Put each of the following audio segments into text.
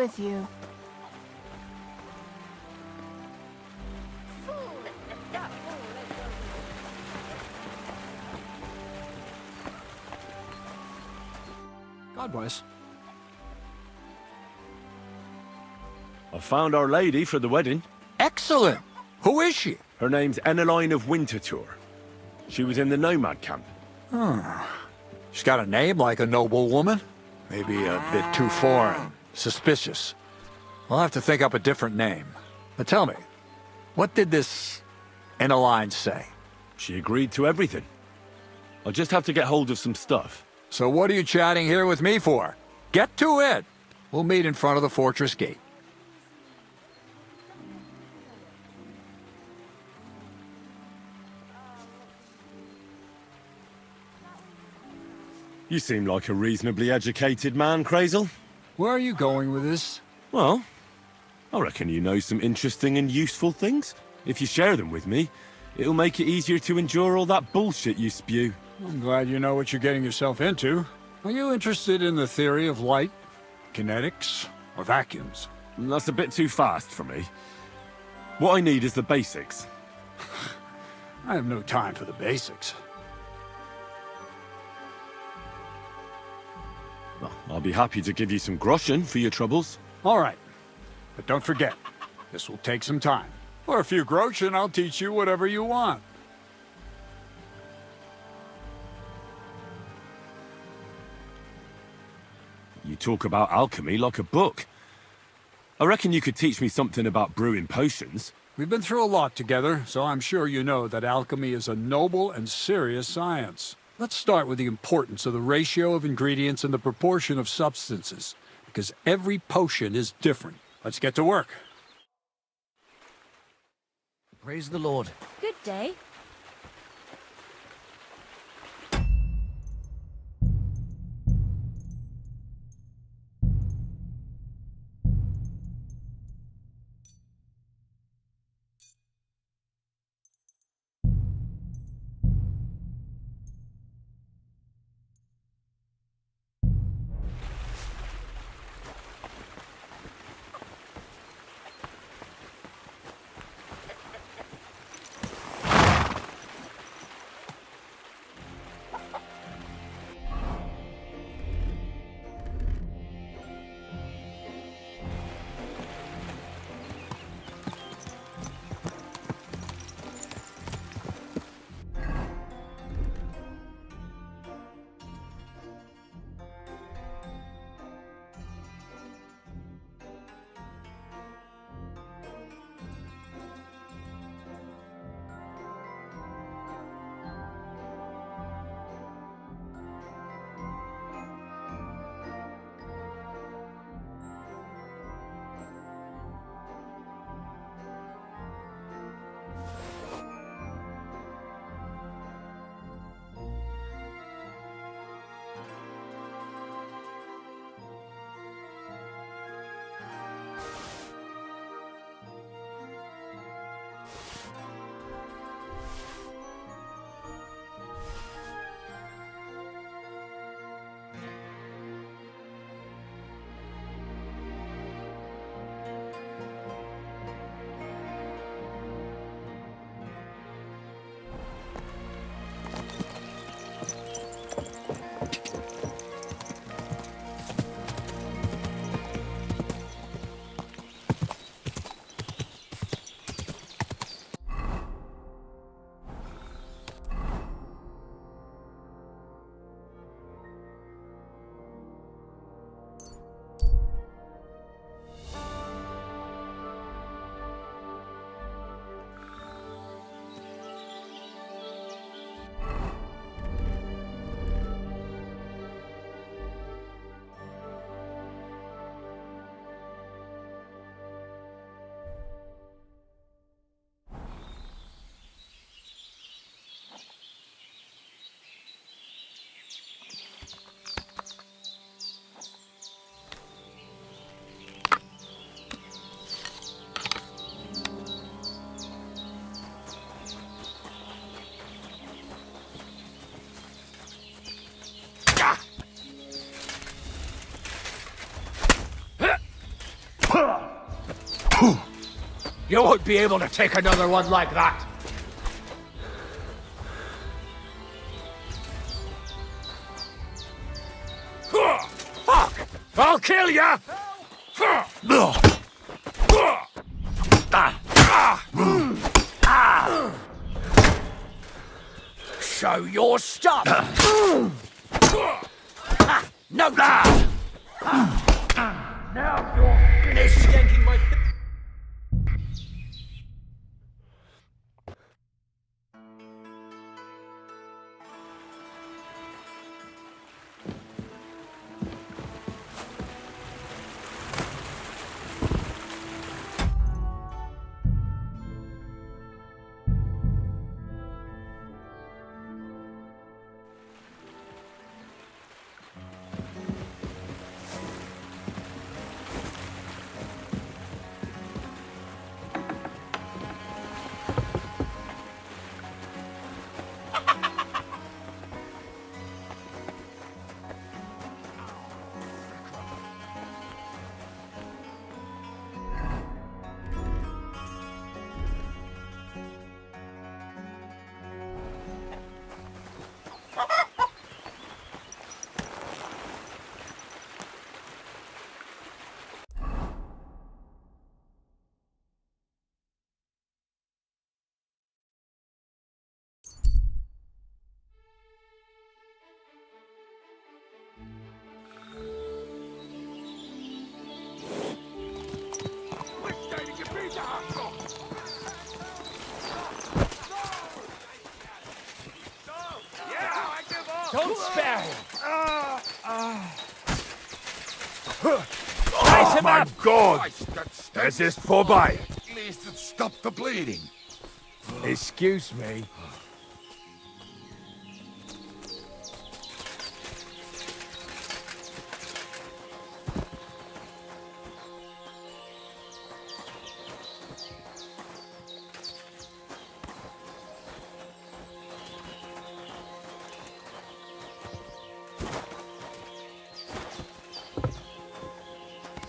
with you. God bless. I found Our Lady for the wedding. Excellent! Who is she? Her name's Eneline of Winterthur. She was in the nomad camp. She's got a name like a noble woman. Maybe a bit too foreign. Suspicious. I'll have to think up a different name. But tell me, what did this Eneline say? She agreed to everything. I'll just have to get hold of some stuff. So what are you chatting here with me for? Get to it! We'll meet in front of the fortress gate. You seem like a reasonably educated man, Crazel. Where are you going with this? Well, I reckon you know some interesting and useful things. If you share them with me, it'll make it easier to endure all that bullshit you spew. I'm glad you know what you're getting yourself into. Are you interested in the theory of light, kinetics, or vacuums? That's a bit too fast for me. What I need is the basics. I have no time for the basics. Well, I'll be happy to give you some groschen for your troubles. All right. But don't forget, this will take some time. For a few groschen, I'll teach you whatever you want. You talk about alchemy like a book. I reckon you could teach me something about brewing potions. We've been through a lot together, so I'm sure you know that alchemy is a noble and serious science. Let's start with the importance of the ratio of ingredients and the proportion of substances, because every potion is different. Let's get to work. Praise the Lord. Good day. You won't be able to take another one like that. Fuck! I'll kill ya! Show your stuff! No! Now you're finished yanking my... Don't spare him! Oh my God! Es ist vorbei! At least it stopped the bleeding. Excuse me.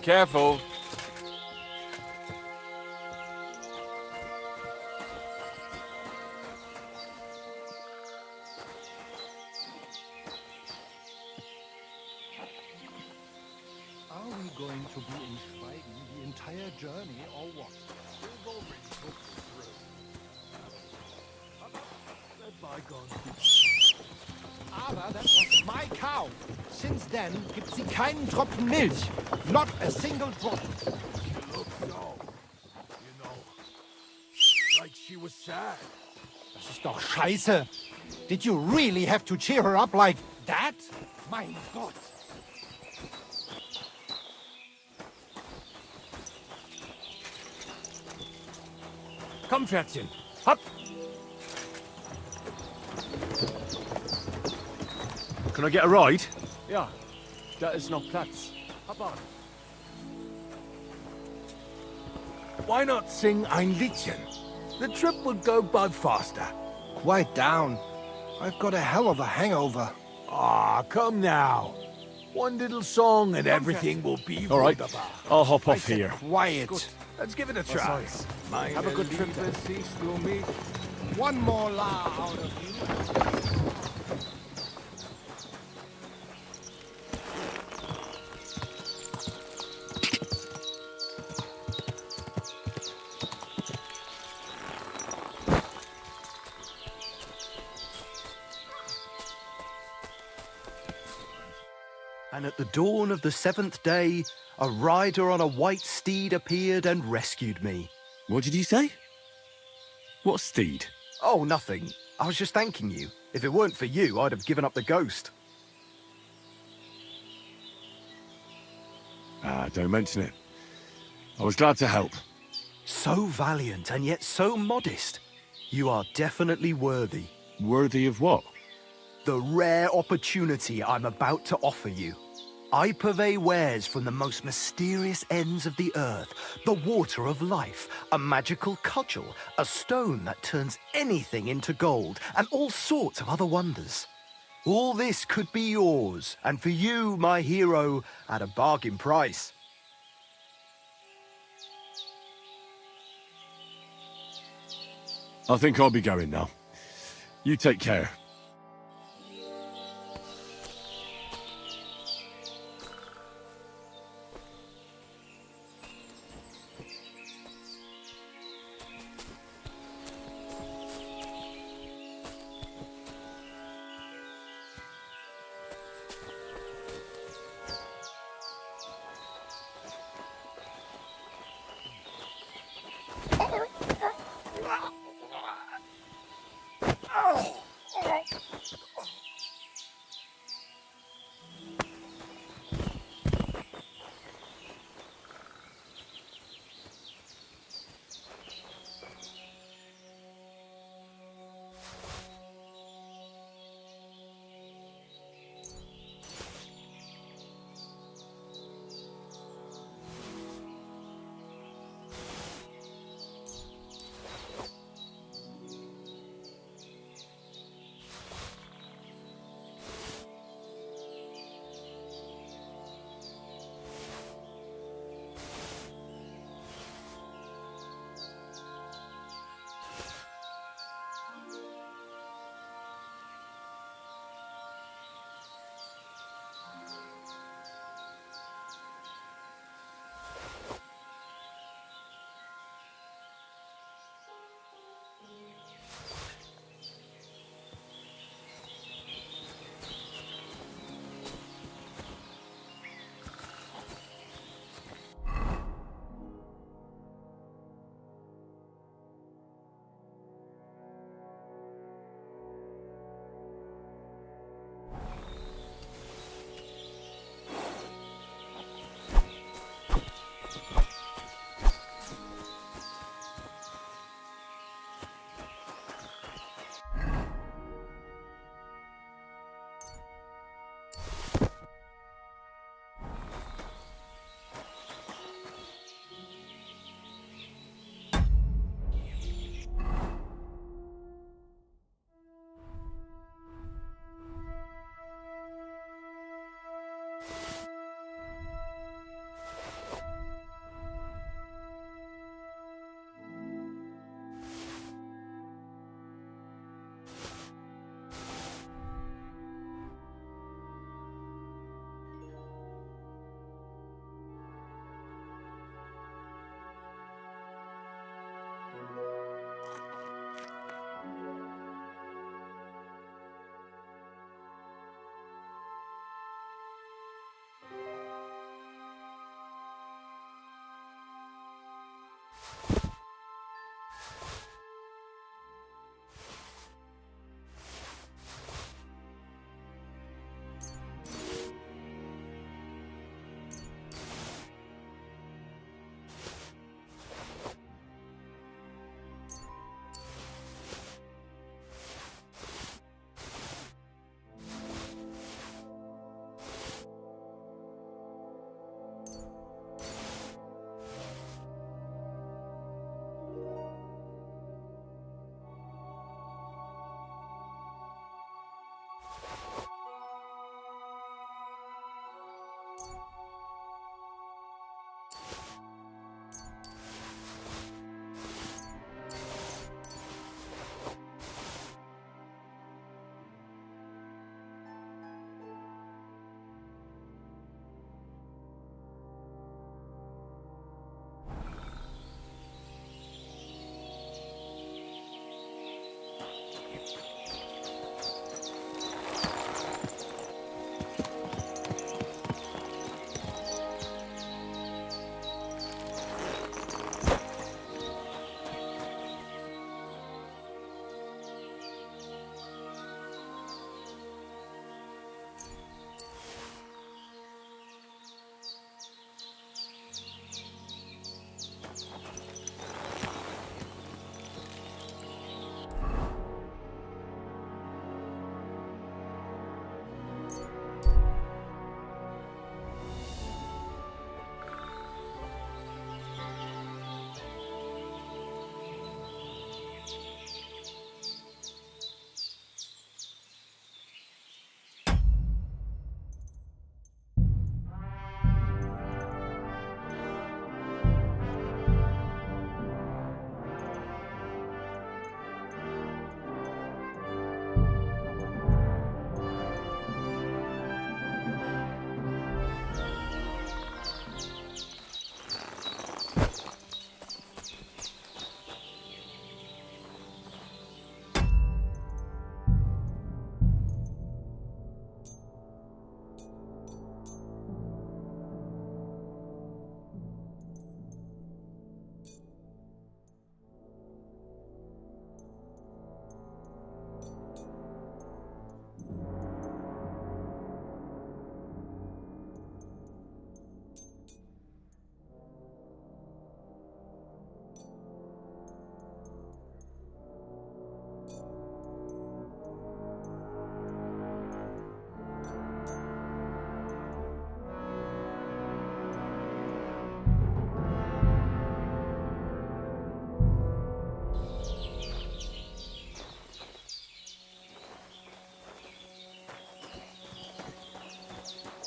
Careful. Are we going to be in Schweigen the entire journey, or what? We've already talked it through. Let bygones. Aber that was my cow. Since then, gibt sie keinen Tropfen Milch. Not a single drop. She looked so, like she was sad. Das ist doch scheiße. Did you really have to cheer her up like that? Mein Gott. Komm, Pferdchen. Hopp! Can I get a ride? Ja, da ist noch Platz. Hopp on. Why not sing ein Liedchen? The trip would go by faster. Quiet down. I've got a hell of a hangover. Ah, come now. One little song and everything will be All right, wunderbar. I'll hop I off said here. quiet. Good. Let's give it a try. Have a good trip. One more la out of you. And at the dawn of the seventh day, a rider on a white steed appeared and rescued me. What did you say? What steed? Oh, nothing. I was just thanking you. If it weren't for you, I'd have given up the ghost. Ah, don't mention it. I was glad to help. So valiant and yet so modest. You are definitely worthy. Worthy of what? The rare opportunity I'm about to offer you. I purvey wares from the most mysterious ends of the earth, the water of life, a magical cudgel, a stone that turns anything into gold, and all sorts of other wonders. All this could be yours, and for you, my hero, at a bargain price. I think I'll be going now. You take care.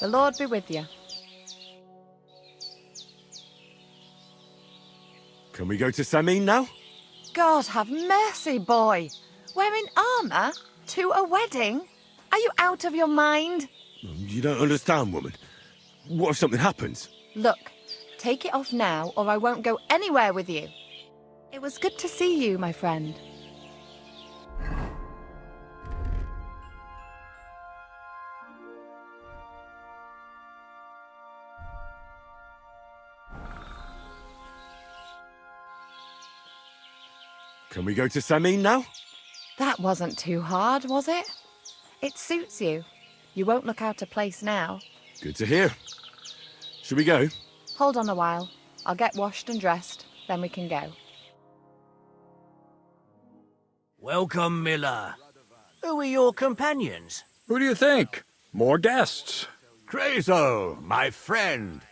The Lord be with you. Can we go to Samin now? God have mercy, boy. Wearing armour? To a wedding? Are you out of your mind? You don't understand, woman. What if something happens? Look, take it off now or I won't go anywhere with you. It was good to see you, my friend. Can we go to Samin now? That wasn't too hard, was it? It suits you. You won't look out of place now. Good to hear. Should we go? Hold on a while. I'll get washed and dressed, then we can go. Welcome, Miller. Who are your companions? Who do you think? More guests. Crazo, my friend.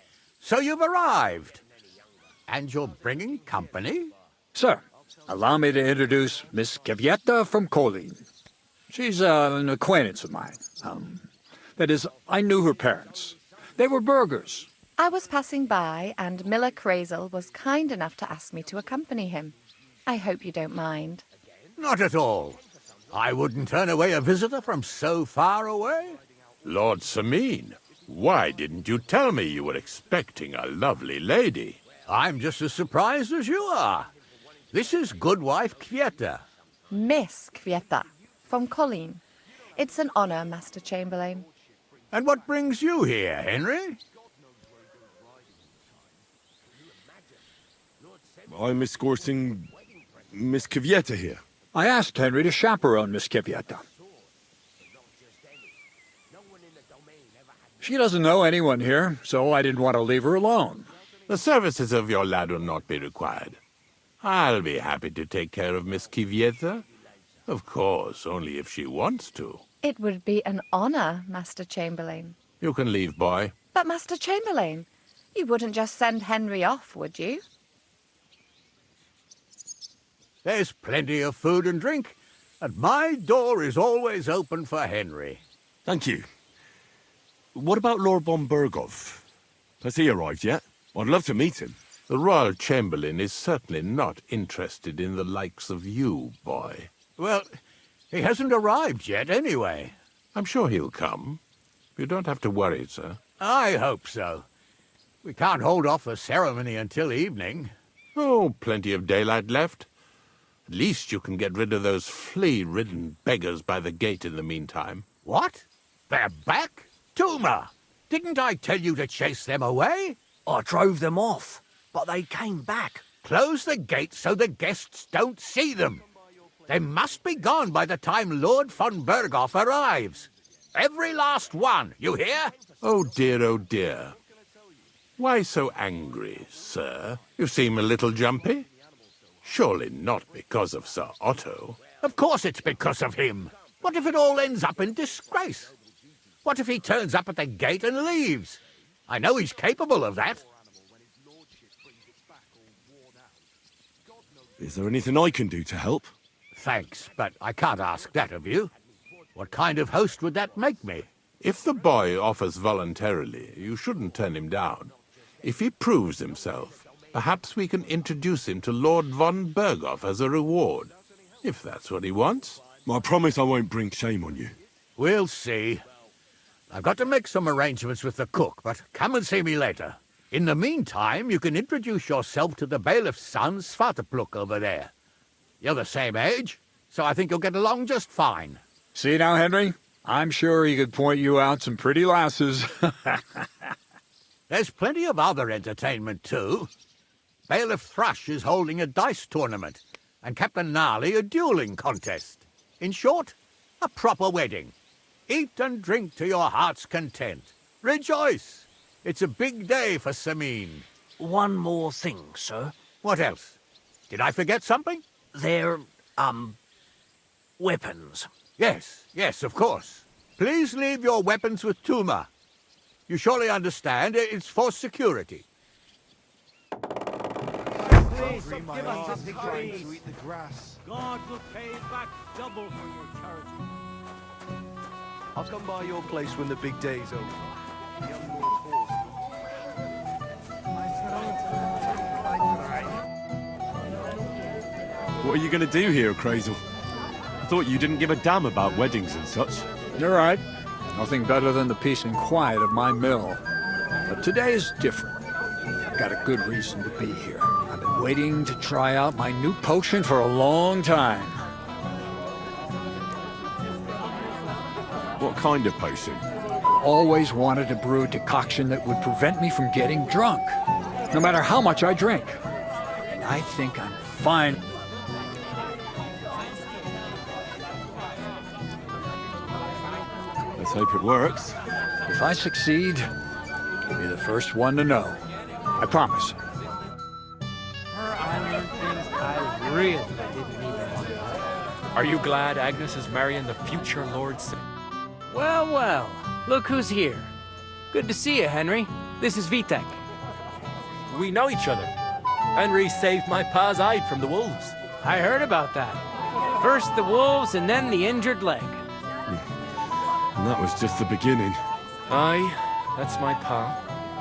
So you've arrived. And you're bringing company? Sir, allow me to introduce Miss Kvyetta from Kolin. She's an acquaintance of mine. That is, I knew her parents. They were burghers. I was passing by and Miller Crazel was kind enough to ask me to accompany him. I hope you don't mind. Not at all. I wouldn't turn away a visitor from so far away. Lord Samin, why didn't you tell me you were expecting a lovely lady? I'm just as surprised as you are. This is Goodwife Kvyetta. Miss Kvyetta, from Colleen. It's an honour, Master Chamberlain. And what brings you here, Henry? I'm escorting Miss Kvyetta here. I asked Henry to chaperone Miss Kvyetta. She doesn't know anyone here, so I didn't want to leave her alone. The services of your lad will not be required. I'll be happy to take care of Miss Kvyetta. Of course, only if she wants to. It would be an honour, Master Chamberlain. You can leave, boy. But, Master Chamberlain, you wouldn't just send Henry off, would you? There's plenty of food and drink, and my door is always open for Henry. Thank you. What about Lord von Berghoff? Has he arrived yet? I'd love to meet him. The Royal Chamberlain is certainly not interested in the likes of you, boy. Well, he hasn't arrived yet anyway. I'm sure he'll come. You don't have to worry, sir. I hope so. We can't hold off the ceremony until evening. Oh, plenty of daylight left. At least you can get rid of those flea-ridden beggars by the gate in the meantime. What? They're back? Tuma! Didn't I tell you to chase them away? I drove them off, but they came back. Close the gate so the guests don't see them. They must be gone by the time Lord von Berghoff arrives. Every last one, you hear? Oh dear. Why so angry, sir? You seem a little jumpy. Surely not because of Sir Otto. Of course it's because of him. What if it all ends up in disgrace? What if he turns up at the gate and leaves? I know he's capable of that. Is there anything I can do to help? Thanks, but I can't ask that of you. What kind of host would that make me? If the boy offers voluntarily, you shouldn't turn him down. If he proves himself, perhaps we can introduce him to Lord von Berghoff as a reward, if that's what he wants. I promise I won't bring shame on you. We'll see. I've got to make some arrangements with the cook, but come and see me later. In the meantime, you can introduce yourself to the bailiff's son, Svartepluk, over there. You're the same age, so I think you'll get along just fine. See now, Henry? I'm sure he could point you out some pretty lasses. There's plenty of other entertainment, too. Bailiff Thrush is holding a dice tournament, and Captain Gnarly a dueling contest. In short, a proper wedding. Eat and drink to your heart's content. Rejoice! It's a big day for Samin. One more thing, sir. What else? Did I forget something? They're, weapons. Yes, of course. Please leave your weapons with Tuma. You surely understand it's for security. Please, give us a degree to eat the grass. God will pay back double for your charity. I'll come by your place when the big day's over. What are you going to do here, Crazel? I thought you didn't give a damn about weddings and such. You're right. Nothing better than the peace and quiet of my mill. But today is different. I've got a good reason to be here. I've been waiting to try out my new potion for a long time. What kind of potion? I've always wanted to brew a decoction that would prevent me from getting drunk, no matter how much I drink. And I think I'm fine. Let's hope it works. If I succeed, you'll be the first one to know. I promise. I learned things I really didn't even want to know. Are you glad Agnes is marrying the future Lord Sid? Well, well, look who's here. Good to see you, Henry. This is Vitek. We know each other. Henry saved my pa's hide from the wolves. I heard about that. First the wolves and then the injured leg. And that was just the beginning. Aye, that's my pa,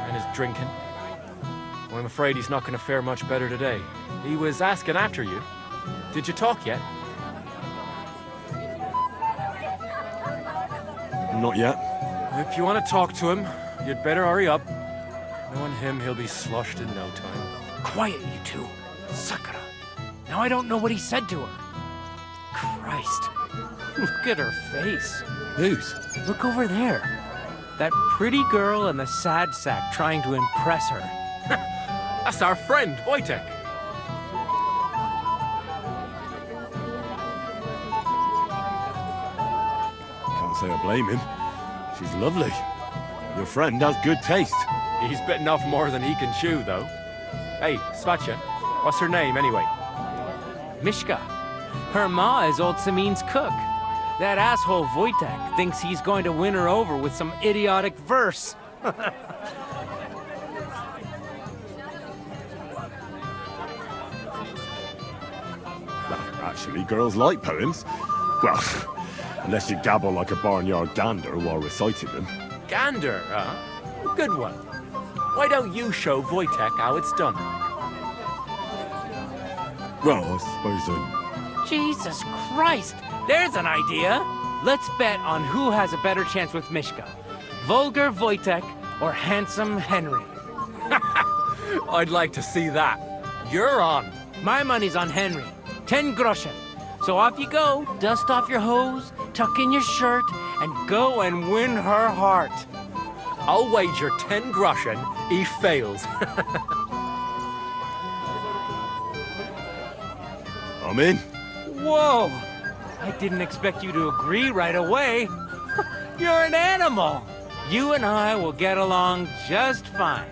and his drinking. Well, I'm afraid he's not going to fare much better today. He was asking after you. Did you talk yet? Not yet. If you want to talk to him, you'd better hurry up. Knowing him, he'll be sloshed in no time. Quiet, you two. Sakura. Now I don't know what he said to her. Christ. Look at her face. Whose? Look over there. That pretty girl in the sad sack trying to impress her. That's our friend, Wojtek. Can't say I blame him. She's lovely. Your friend has good taste. He's bitten off more than he can chew, though. Hey, Svatcha, what's her name, anyway? Mishka. Her ma is old Samin's cook. That asshole Wojtek thinks he's going to win her over with some idiotic verse. Actually, girls like poems. Well, unless you gabble like a barnyard gander while reciting them. Gander, huh? Good one. Why don't you show Wojtek how it's done? Well, I suppose Jesus Christ! There's an idea! Let's bet on who has a better chance with Mishka. Vulgar Wojtek or handsome Henry. I'd like to see that. You're on. My money's on Henry. 10 groschen. So off you go, dust off your hose, tuck in your shirt, and go and win her heart. I'll wager 10 groschen he fails. I'm in. Whoa! I didn't expect you to agree right away. You're an animal. You and I will get along just fine.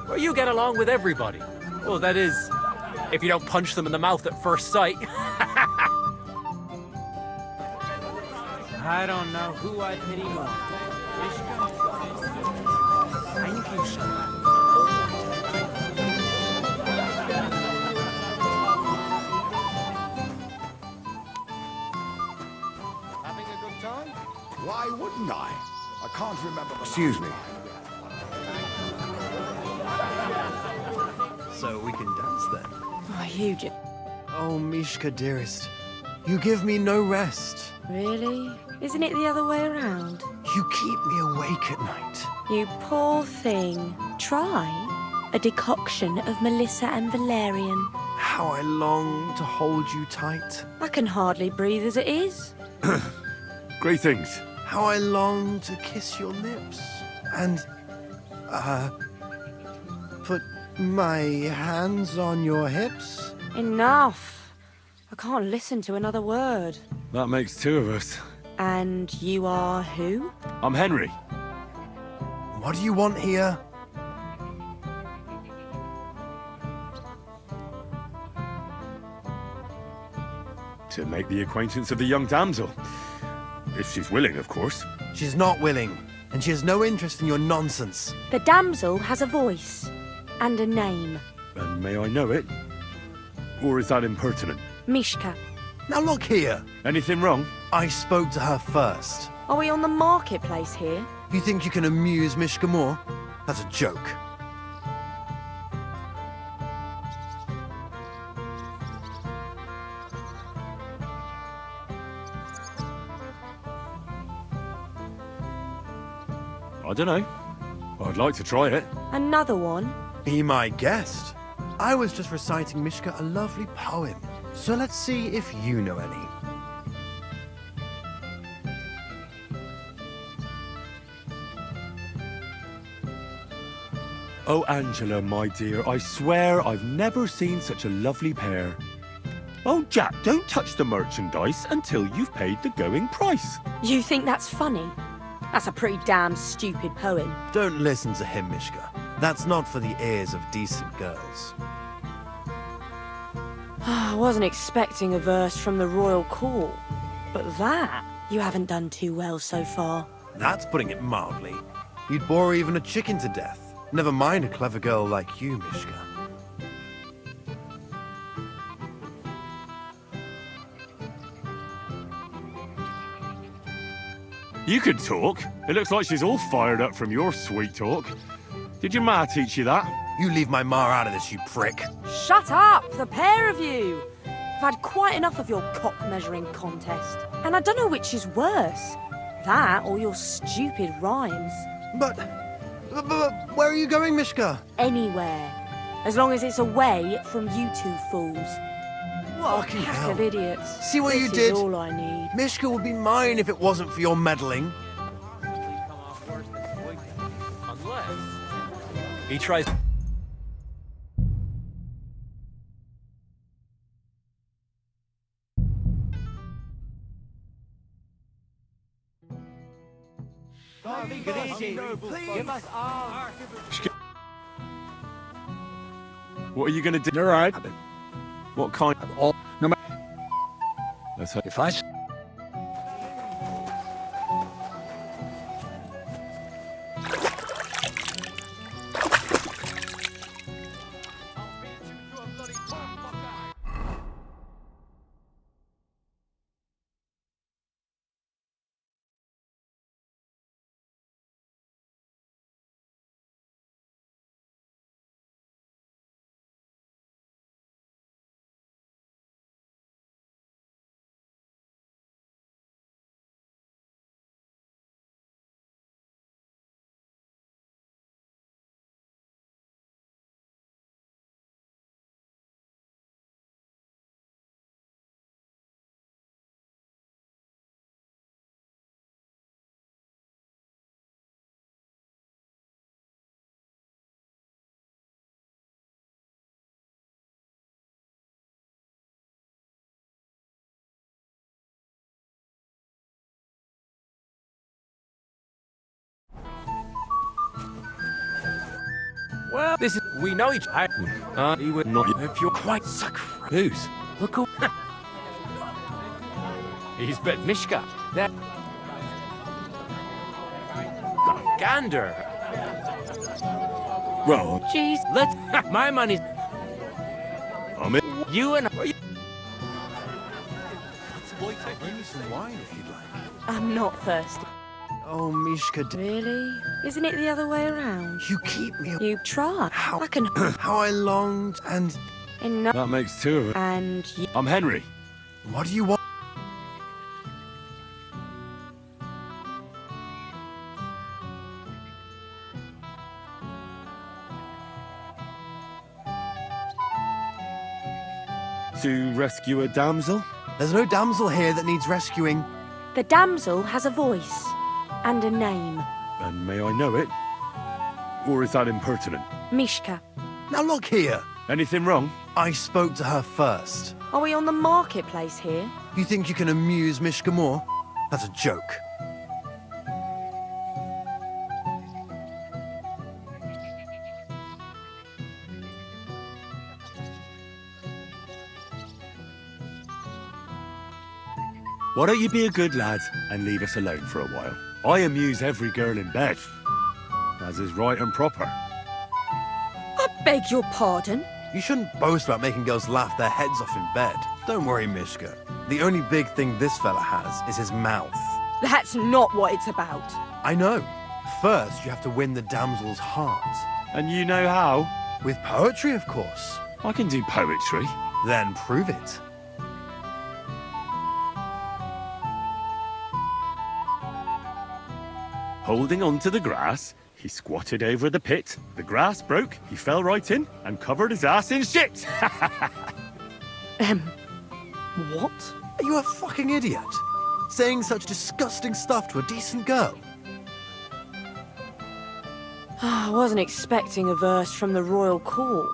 Well, you get along with everybody. Well, that is, if you don't punch them in the mouth at first sight. I don't know who I pity more. Thank you, sir. Having a good time? Why wouldn't I? I can't remember the Excuse me. So we can dance then. Oh, you just... Oh, Mishka, dearest. You give me no rest. Really? Isn't it the other way around? You keep me awake at night. You poor thing. Try a decoction of Melissa and Valerian. How I long to hold you tight. I can hardly breathe as it is. Great things. How I long to kiss your lips. And, put my hands on your hips. Enough. I can't listen to another word. That makes two of us. And you are who? I'm Henry. What do you want here? To make the acquaintance of the young damsel. If she's willing, of course. She's not willing, and she has no interest in your nonsense. The damsel has a voice and a name. And may I know it? Or is that impertinent? Mishka. Now look here. Anything wrong? I spoke to her first. Are we on the marketplace here? You think you can amuse Mishka more? That's a joke. I don't know. I'd like to try it. Another one? Be my guest. I was just reciting Mishka a lovely poem. So let's see if you know any. Oh, Angela, my dear, I swear I've never seen such a lovely pair. Oh, Jack, don't touch the merchandise until you've paid the going price. You think that's funny? That's a pretty damn stupid poem. Don't listen to him, Mishka. That's not for the ears of decent girls. I wasn't expecting a verse from the royal court, but that you haven't done too well so far. That's putting it mildly. You'd bore even a chicken to death. Never mind a clever girl like you, Mishka. You can talk. It looks like she's all fired up from your sweet talk. Did your ma teach you that? You leave my ma out of this, you prick. Shut up, the pair of you! I've had quite enough of your cock-measuring contest. And I don't know which is worse. That or your stupid rhymes. But where are you going, Mishka? Anywhere. As long as it's away from you two fools. What Fucking a pack hell. of idiots. See what This you is did? all I need. Mishka would be mine if it wasn't for your meddling. Unless he tries. What are you going to do? You're right. What kind? All, no matter. Let's hope. If I. Well, this is... We know each other. He would Not if you're quite sacred. Who's? Look who... He's bet Mishka. That... Gander. Well, Jeez, let's... My money's... I'm in. You and... Bring me some wine if you'd like. I'm not thirsty. Oh, Mishka, Really? Isn't it the other way around? you keep me. You try. How? I can... How I longed, and Enough. That makes two of us. And you... I'm Henry. what do you want? To rescue a damsel? There's no damsel here that needs rescuing. The damsel has a voice. And a name. And may I know it? Or is that impertinent? Mishka. Now look here. Anything wrong? I spoke to her first. Are we on the marketplace here? You think you can amuse Mishka more? That's a joke. Why don't you be a good lad and leave us alone for a while? I amuse every girl in bed, as is right and proper. I beg your pardon? You shouldn't boast about making girls laugh their heads off in bed. Don't worry, Mishka. The only big thing this fella has is his mouth. That's not what it's about. I know. First, you have to win the damsel's heart. And you know how? With poetry, of course. I can do poetry. Then prove it. Holding on to the grass, he squatted over the pit. The grass broke, he fell right in, and covered his ass in shit. What? Are you a fucking idiot? Saying such disgusting stuff to a decent girl? I wasn't expecting a verse from the royal court,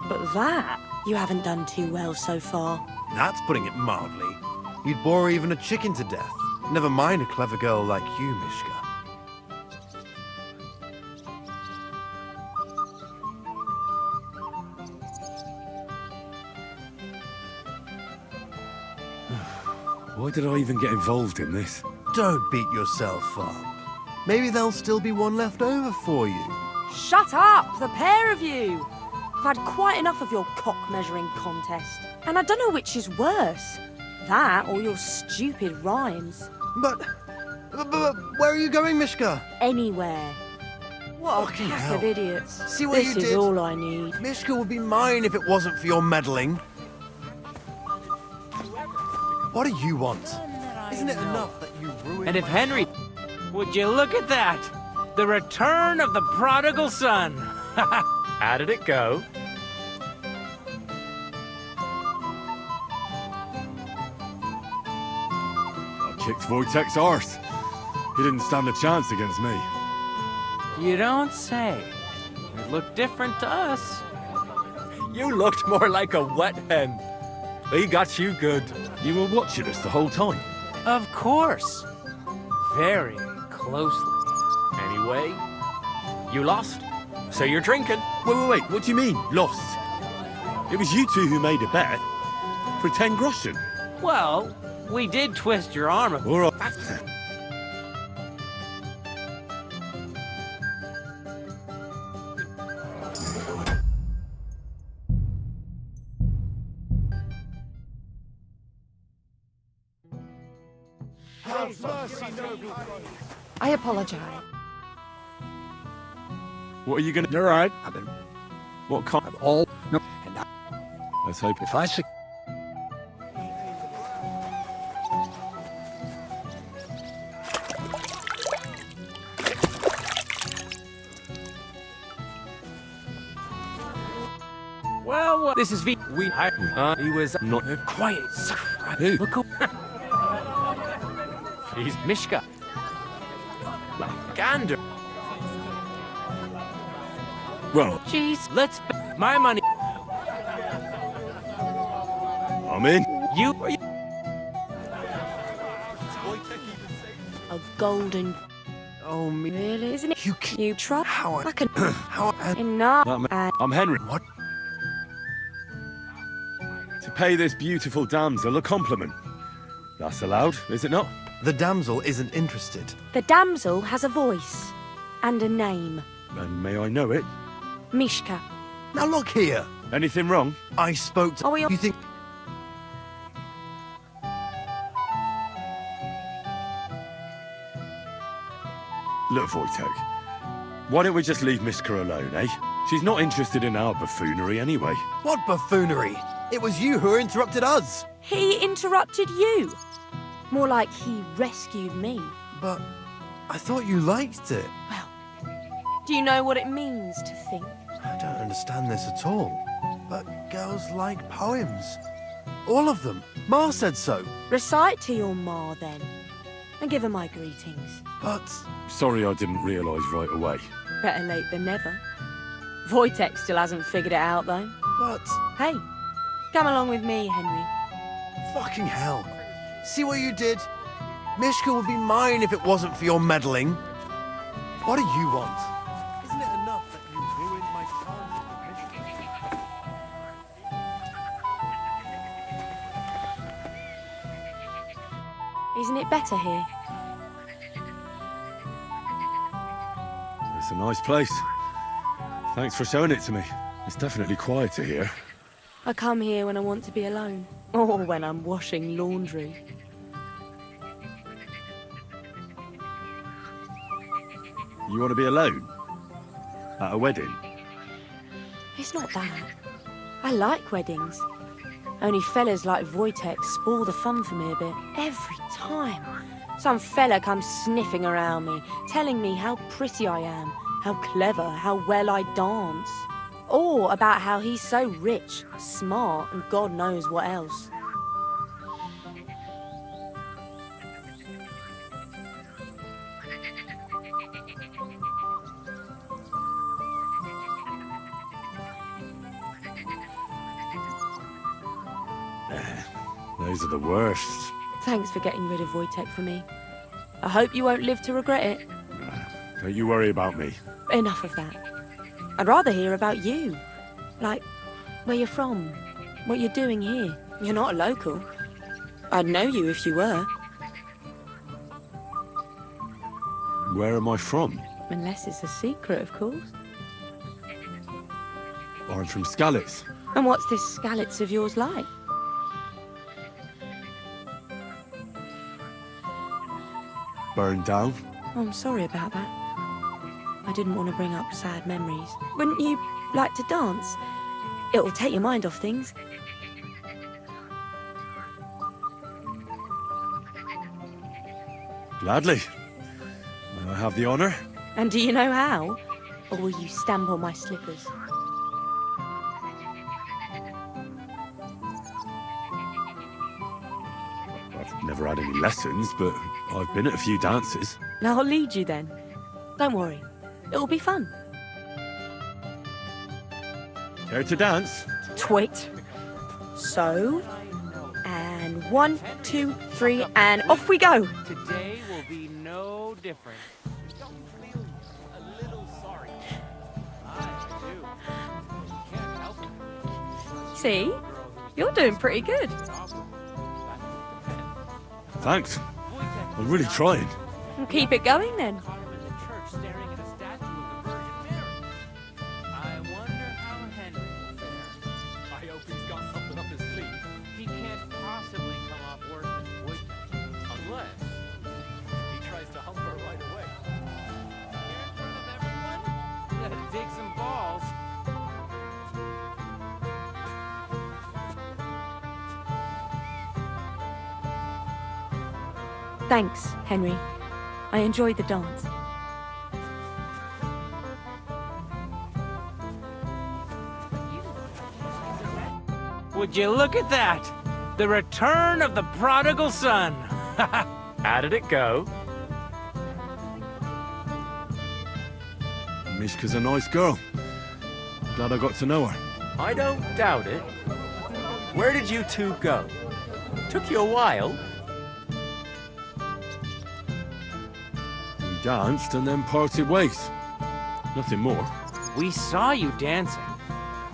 but that you haven't done too well so far. That's putting it mildly. You'd bore even a chicken to death. Never mind a clever girl like you, Mishka. Why did I even get involved in this? Don't beat yourself up. Maybe there'll still be one left over for you. Shut up, the pair of you! I've had quite enough of your cock-measuring contest. And I don't know which is worse. That or your stupid rhymes. But where are you going, Mishka? Anywhere. What Fucking a pack hell. of idiots. See what this you is did? all I need. Mishka would be mine if it wasn't for your meddling. What do you want? Isn't it enough that you ruined And if my Henry... Would you look at that? The return of the prodigal son. How did it go? I kicked Wojtek's arse. He didn't stand a chance against me. You don't say. It looked different to us. You looked more like a wet hen. He got you good. You were watching us the whole time. Of course. Very closely. Anyway, you lost, so you're drinking. Wait, what do you mean, lost? It was you two who made a bet. For 10 groschen. Well, we did twist your arm a bit. All right. I apologize. What are you gonna... You're right. I've been... What kind... all... No. And Let's hope... if I... Su- Well, this is V. He was Not... Quiet. Who? Look who... He's Mishka. Gander. Well, Jeez, let's... My money. I'm in. You... A golden... Oh, me. Really, isn't it? You You try. How I... I can... How I... Enough. I'm Henry. What? To pay this beautiful damsel a compliment. That's allowed, is it not? The damsel isn't interested. The damsel has a voice. And a name. And may I know it? Mishka. Now look here. Anything wrong? I spoke to... Are we... You think... Look, Wojtek. Why don't we just leave Mishka alone, eh? She's not interested in our buffoonery anyway. What buffoonery? It was you who interrupted us. He interrupted you. More like he rescued me. But I thought you liked it. Well, do you know what it means to think? I don't understand this at all. But girls like poems. All of them. Ma said so. Recite to your ma, then. And give her my greetings. But... Sorry I didn't realise right away. Better late than never. Wojtek still hasn't figured it out, though. But... Hey, come along with me, Henry. Fucking hell. See what you did? Mishka would be mine if it wasn't for your meddling. What do you want? Isn't it enough that you ruined my chance? Isn't it better here? It's a nice place. Thanks for showing it to me. It's definitely quieter here. I come here when I want to be alone. Or when I'm washing laundry. You want to be alone? At a wedding? It's not that. I like weddings. Only fellas like Wojtek spoil the fun for me a bit. Every time. Some fella comes sniffing around me, telling me how pretty I am, how clever, how well I dance. Or about how he's so rich, smart, and God knows what else. Those are the worst. Thanks for getting rid of Wojtek for me. I hope you won't live to regret it. Don't you worry about me. Enough of that. I'd rather hear about you. Like, where you're from, what you're doing here. You're not a local. I'd know you if you were. Where am I from? Unless it's a secret, of course. I'm from Skalitz. And what's this Skalitz of yours like? Burned down. Oh, I'm sorry about that. I didn't want to bring up sad memories. Wouldn't you like to dance? It'll take your mind off things. Gladly. May I have the honour? And do you know how? Or will you stamp on my slippers? I've never had any lessons, but I've been at a few dances. Now I'll lead you then. Don't worry. It'll be fun. Care to dance? Twit. So, and 1, 2, 3, and off we go. Today will be no different. Don't you feel a little sorry? I do. Can't help it. See? You're doing pretty good. Thanks. I'm really trying. We'll keep it going then. Thanks, Henry. I enjoyed the dance. Would you look at that? The return of the prodigal son. How did it go? Mishka's a nice girl. Glad I got to know her. I don't doubt it. Where did you two go? Took you a while. We danced and then parted ways. Nothing more. We saw you dancing.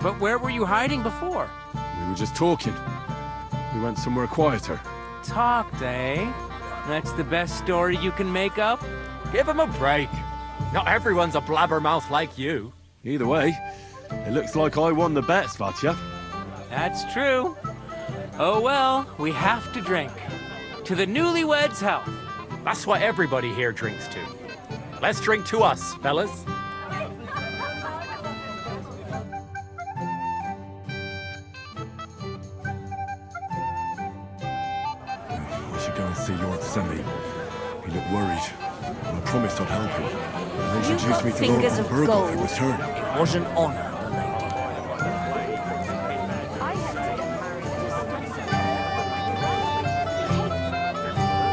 But where were you hiding before? We were just talking. We went somewhere quieter. Talked, eh? That's the best story you can make up? Give him a break. Not everyone's a blabbermouth like you. Either way, it looks like I won the bet, Svatya. That's true. Oh well, we have to drink. To the newlyweds' health. That's what everybody here drinks to. Let's drink to us, fellas. I should go and see Lord Semi. He looked worried. And I promised I'd help him. And You've introduced got me to fingers Lord of Burgle gold. in return. It was an honour, the lady.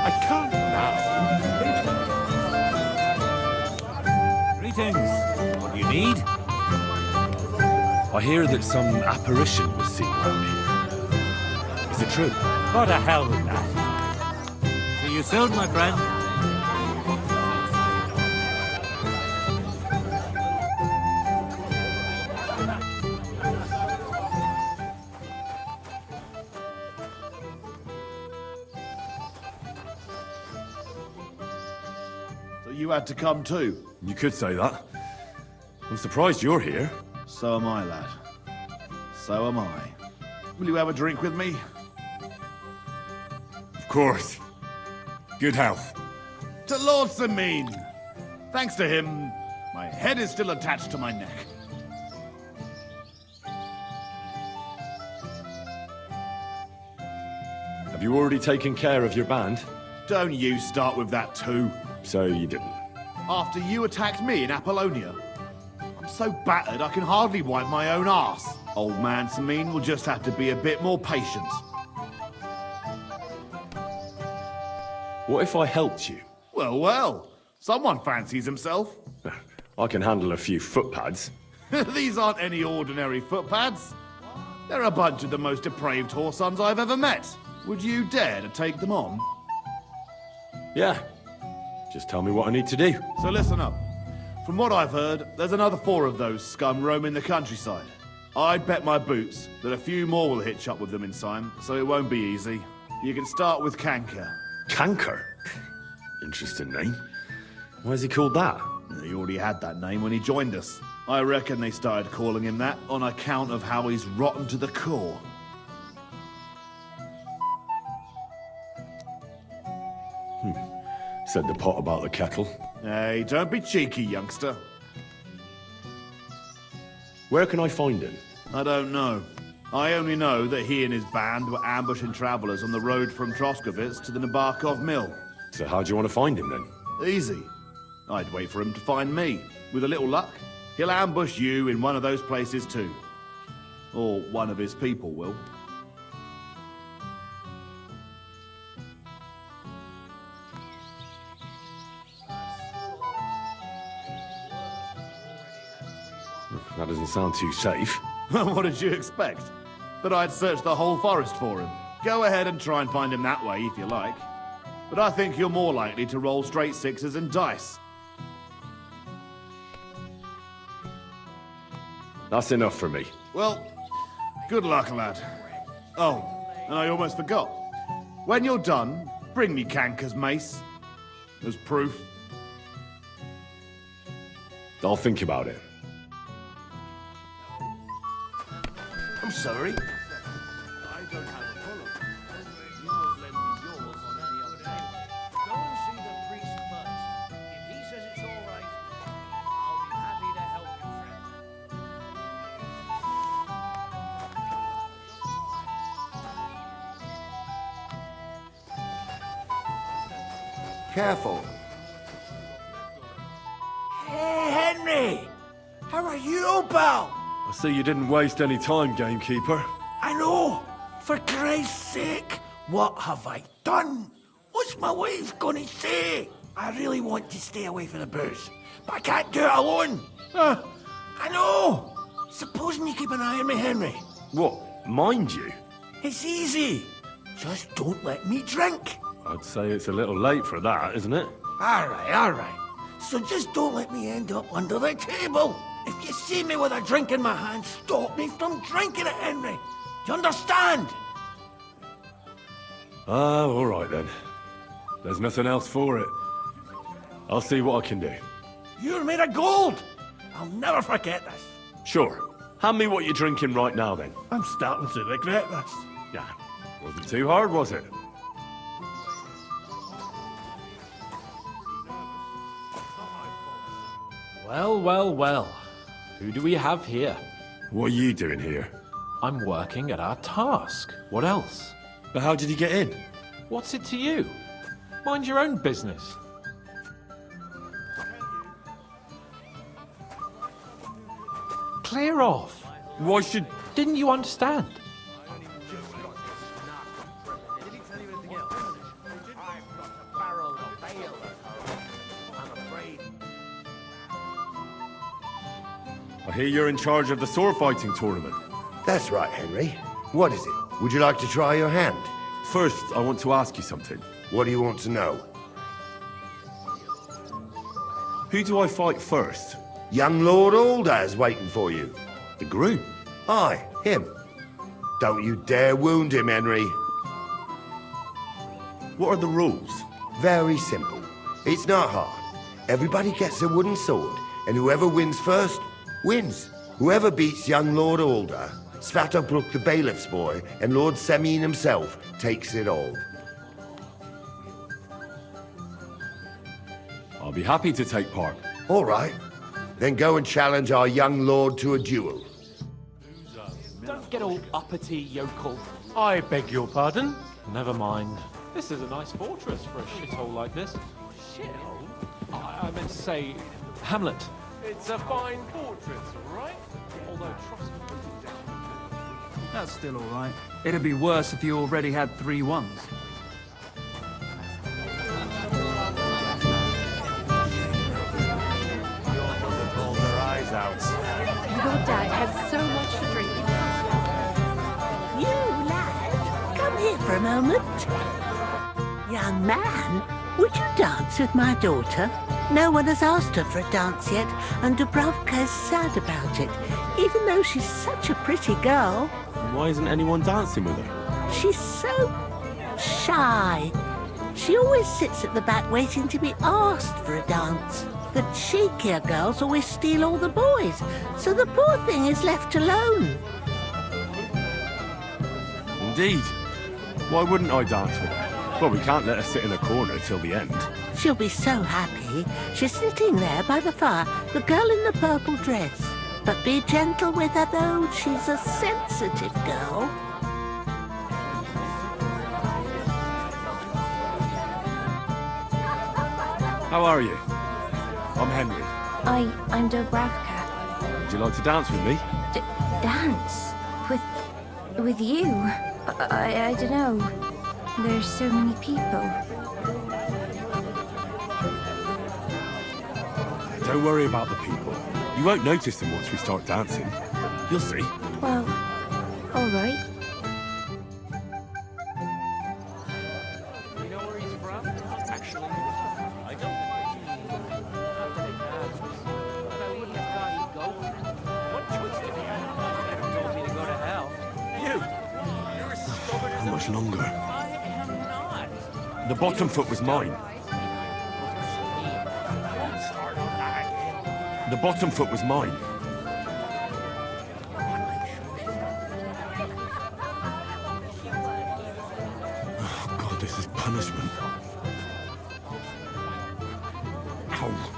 I can't now. Greetings. What do you need? I hear that some apparition was seen around here. Is it true? What the hell with that? See you soon, my friend. So you had to come too? You could say that. I'm surprised you're here. So am I, lad. So am I. Will you have a drink with me? Of course. Good health. To Lord Samin! Thanks to him, My head is still attached to my neck. Have you already taken care of your band? Don't you start with that too. So you didn't. After you attacked me in Apollonia, I'm so battered I can hardly wipe my own arse. Old man Samine will just have to be a bit more patient. What if I helped you? Well, well. Someone fancies himself. I can handle a few footpads. These aren't any ordinary footpads. They're a bunch of the most depraved whoresons I've ever met. Would you dare to take them on? Yeah. Just tell me what I need to do. So listen up. From what I've heard, there's another 4 of those scum roaming the countryside. I'd bet my boots that a few more will hitch up with them in time, so it won't be easy. You can start with Canker. Canker? Interesting name. Why is he called that? He already had that name when he joined us. I reckon they started calling him that on account of how he's rotten to the core. Said the pot about the kettle. Hey, don't be cheeky, youngster. Where can I find him? I don't know. I only know that he and his band were ambushing travelers on the road from Troskovitz to the Nabarkov mill. So how do you want to find him then? Easy. I'd wait for him to find me. With a little luck, he'll ambush you in one of those places too. Or one of his people will. That doesn't sound too safe. What did you expect? That I'd search the whole forest for him? Go ahead and try and find him that way if you like. But I think you're more likely to roll straight 6s and dice. That's enough for me. Well, good luck, lad. Oh, and I almost forgot. When you're done, bring me Canker's mace. As proof. I'll think about it. I'm sorry. I don't have a follow. You must lend me yours on any other day. Go and see the priest first. If he says it's all right, I'll be happy to help you, friend. Careful. Hey, Henry! How are you, pal? I see you didn't waste any time, gamekeeper. I know! For Christ's sake! What have I done? What's my wife gonna say? I really want to stay away from the booze, but I can't do it alone! I know! Supposing you keep an eye on me, Henry. What? Mind you? It's easy. Just don't let me drink. I'd say it's a little late for that, isn't it? Alright. So just don't let me end up under the table. If you see me with a drink in my hand, stop me from drinking it, Henry. Do you understand? All right then. There's nothing else for it. I'll see what I can do. You're made of gold. I'll never forget this. Sure. Hand me what you're drinking right now then. I'm starting to regret this. Yeah. Wasn't too hard, was it? Well. Who do we have here? What are you doing here? I'm working at our task. What else? But how did you get in? What's it to you? Mind your own business. Clear off. Why should... Didn't you understand? I hear you're in charge of the sword fighting tournament. That's right, Henry. What is it? Would you like to try your hand? First, I want to ask you something. What do you want to know? Who do I fight first? Young Lord Aldar's waiting for you. The groom? Aye, him. Don't you dare wound him, Henry. What are the rules? Very simple. It's not hard. Everybody gets a wooden sword, and whoever wins first, wins. Whoever beats young Lord Aldar, Svatobruk the bailiff's boy, and Lord Semyon himself takes it all. I'll be happy to take part. All right. Then go and challenge our young lord to a duel. Don't get all uppity, yokel. I beg your pardon? Never mind. This is a nice fortress for a shithole like this. Shithole? I meant to say, Hamlet. It's a fine fortress, right? Although trust me, That's still all right. It'd be worse if you already had 3 ones. Your dad had so much to drink. You lad, come here for a moment. Young man, would you dance with my daughter? No one has asked her for a dance yet, and Dubravka is sad about it, even though she's such a pretty girl. Why isn't anyone dancing with her? She's so shy. She always sits at the back waiting to be asked for a dance. The cheekier girls always steal all the boys, so the poor thing is left alone. Indeed. Why wouldn't I dance with her? Well, we can't let her sit in a corner till the end. She'll be so happy. She's sitting there by the fire, the girl in the purple dress. But be gentle with her, though. She's a sensitive girl. How are you? I'm Henry. I'm Dubravka. Would you like to dance with me? Dance? With you? I don't know. There's so many people. Don't worry about the people. You won't notice them once we start dancing. You'll see. Well, all right. you know where he's from? Actually, I don't. But I wouldn't have thought he'd go for it. What choice did he have? Never told me to go to hell. You're as stubborn as How much longer? I am not. The bottom foot was mine. The bottom foot was mine. Oh, God, this is punishment. Ow.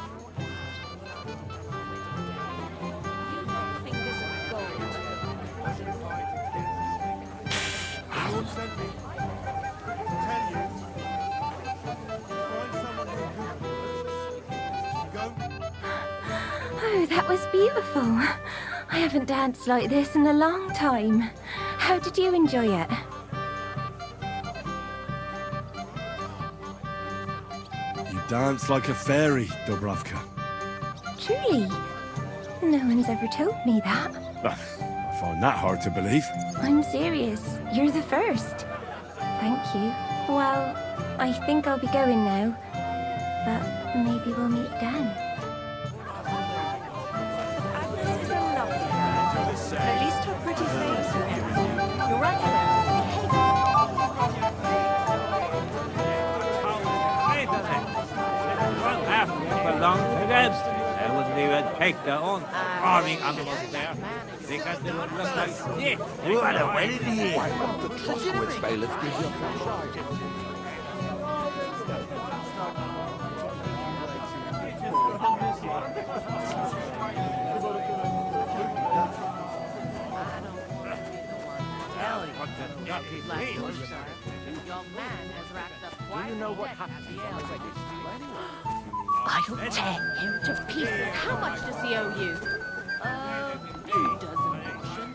Oh, that was beautiful. I haven't danced like this in a long time. How did you enjoy it? You dance like a fairy, Dubravka. Truly? No one's ever told me that. I find that hard to believe. I'm serious. You're the first. Thank you. Well, I think I'll be going now. But maybe we'll meet again. At least her pretty face and everything. You're right, belong to them. They wouldn't even take their own farming animals there because they would look like this. What a wedding here! Why not the Trustwoods bailiff give you Do you know what happened? I'll tear him to pieces. How much does he owe you? He doesn't mention.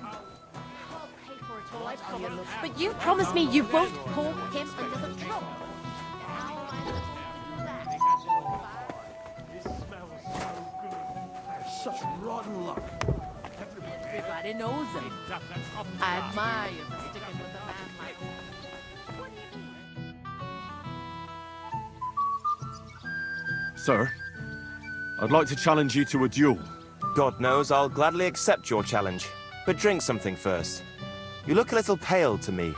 I'll pay for it all, I promise. But you promise me you won't pour him another drop. Such rotten luck. Everybody knows him. I admire you for sticking with a man like that. Sir, I'd like to challenge you to a duel. God knows I'll gladly accept your challenge. But drink something first. You look a little pale to me.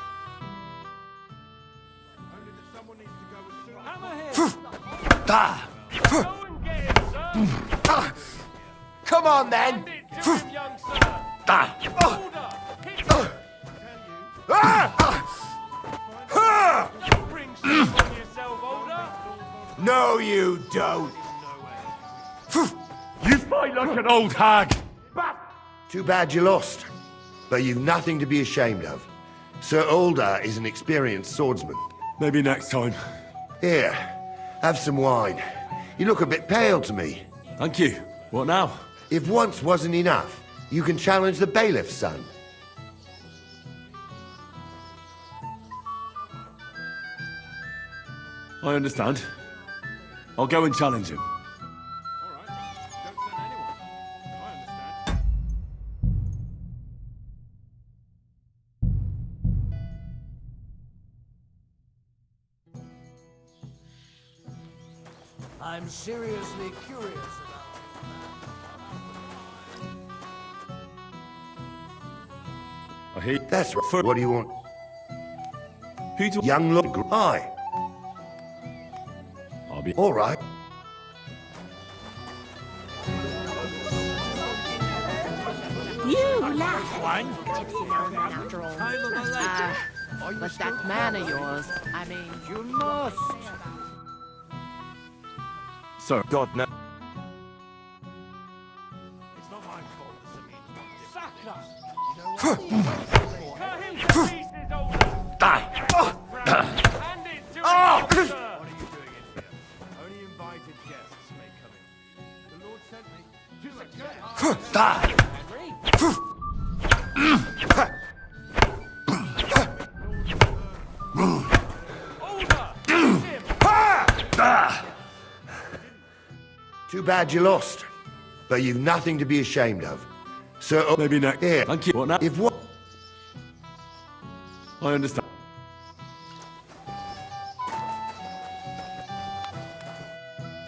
Come on, then! No, you don't. You fight like an old hag! Too bad you lost. But you've nothing to be ashamed of. Sir Ulder is an experienced swordsman. Maybe next time. Here, have some wine. You look a bit pale to me. Thank you. What now? If once wasn't enough, you can challenge the bailiff's son. I understand. I'll go and challenge him. I'm seriously curious I hear. That's right. What do you want? Peter. Young Lord. Aye. I'll be. All right. You lad. But that man of yours, I mean, you must. Sir. God, no. It's not my fault. Die! Hand it to him, sir. What are you doing in here? Only invited guests may come in. The Lord sent me to the Die! Too bad you lost. But you've nothing to be ashamed of. Sir Ulder. Maybe next. Here. Thank you. What now? If what? I understand.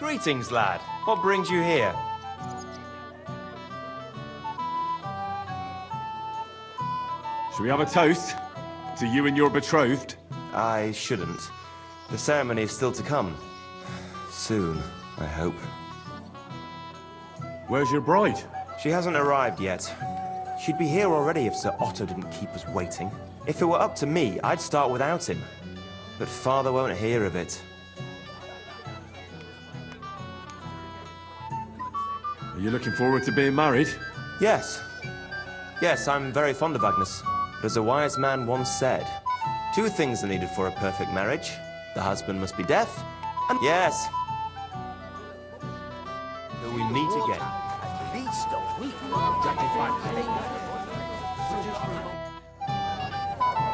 Greetings, lad. What brings you here? Shall we have a toast? To you and your betrothed? I shouldn't. The ceremony is still to come. Soon, I hope. Where's your bride? She hasn't arrived yet. She'd be here already if Sir Otto didn't keep us waiting. If it were up to me, I'd start without him. But Father won't hear of it. Are you looking forward to being married? Yes. Yes, I'm very fond of Agnes. But as a wise man once said, 2 things are needed for a perfect marriage. The husband must be deaf, and yes. Till we meet again.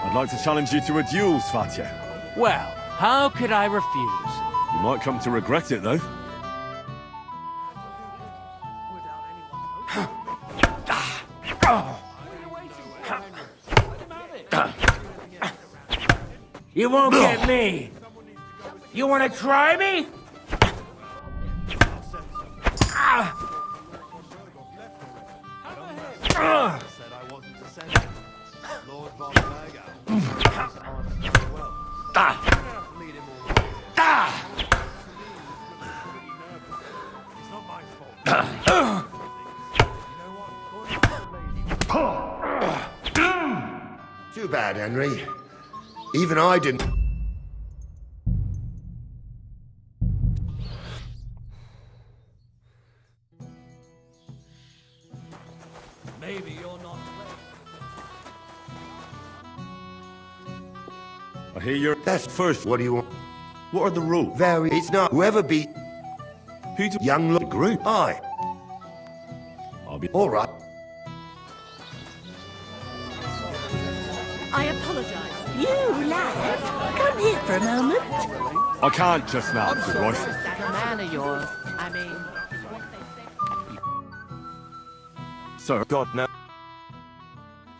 I'd like to challenge you to a duel, Svatya. Well, how could I refuse? You might come to regret it, though. You won't get me! You wanna try me? Too bad, Henry. Even I didn't. Maybe you're not I hear you're... That's first. What do you want? What are the rules? Very. It's not. Whoever beat Peter... Young Lord group. Aye. I'll be... All right. I apologize. You lad. Come here for a moment. I can't just now, good wife. That man of yours, I mean... Sir. God, no.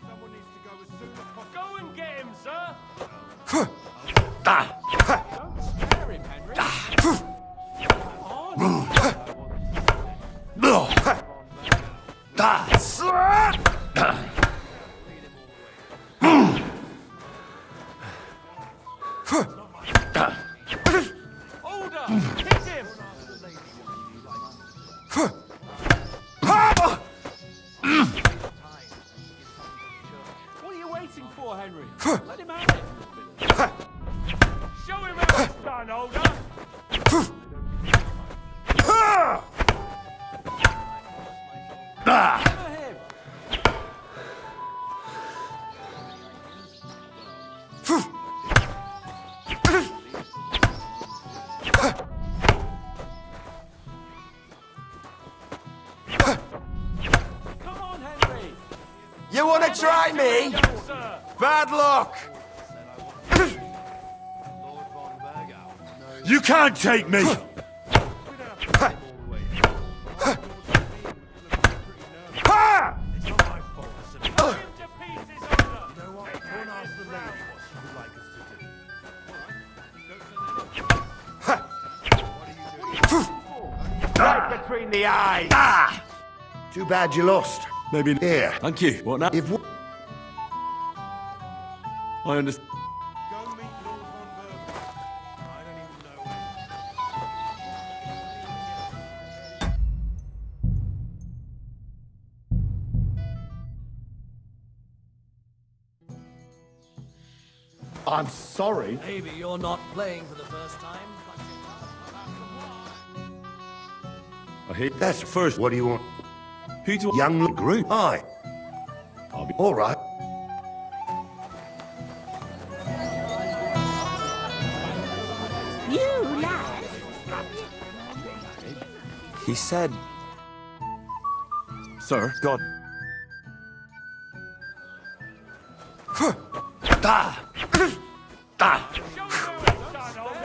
Someone needs to go as soon as possible. Go and get him, sir. Die! Don't spare him, Henry. Order! Hit him! try me! Bad luck! You can't take me! Right between the eyes! Too bad you lost. Maybe here. Thank you. What now? If I understand. I'm sorry. Maybe you're not playing for the first time, I hate that's first. What do you want? Who do Young group. Aye. I'll be All right. You lad. He said, Sir, God.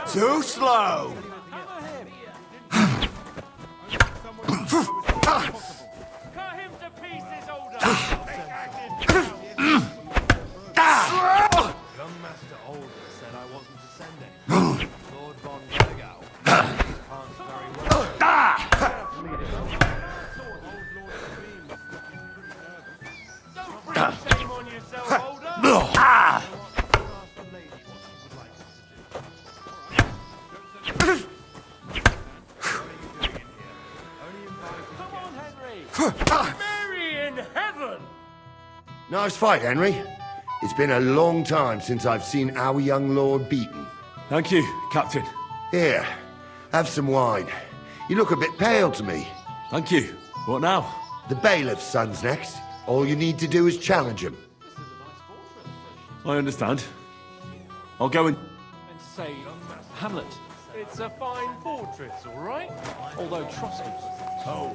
Too slow. Young Master Older said I wasn't to send anything. Lord von Bergau can't very well. Shame on yourself, Older. Come on, Henry. Mary in heaven. Nice fight, Henry. It's been a long time since I've seen our young lord beaten. Thank you, Captain. Here, have some wine. You look a bit pale to me. Thank you. What now? The bailiff's son's next. All you need to do is challenge him. I understand. I'll go and... And say, Hamlet, it's a fine fortress, all right? Although, trust me. Oh.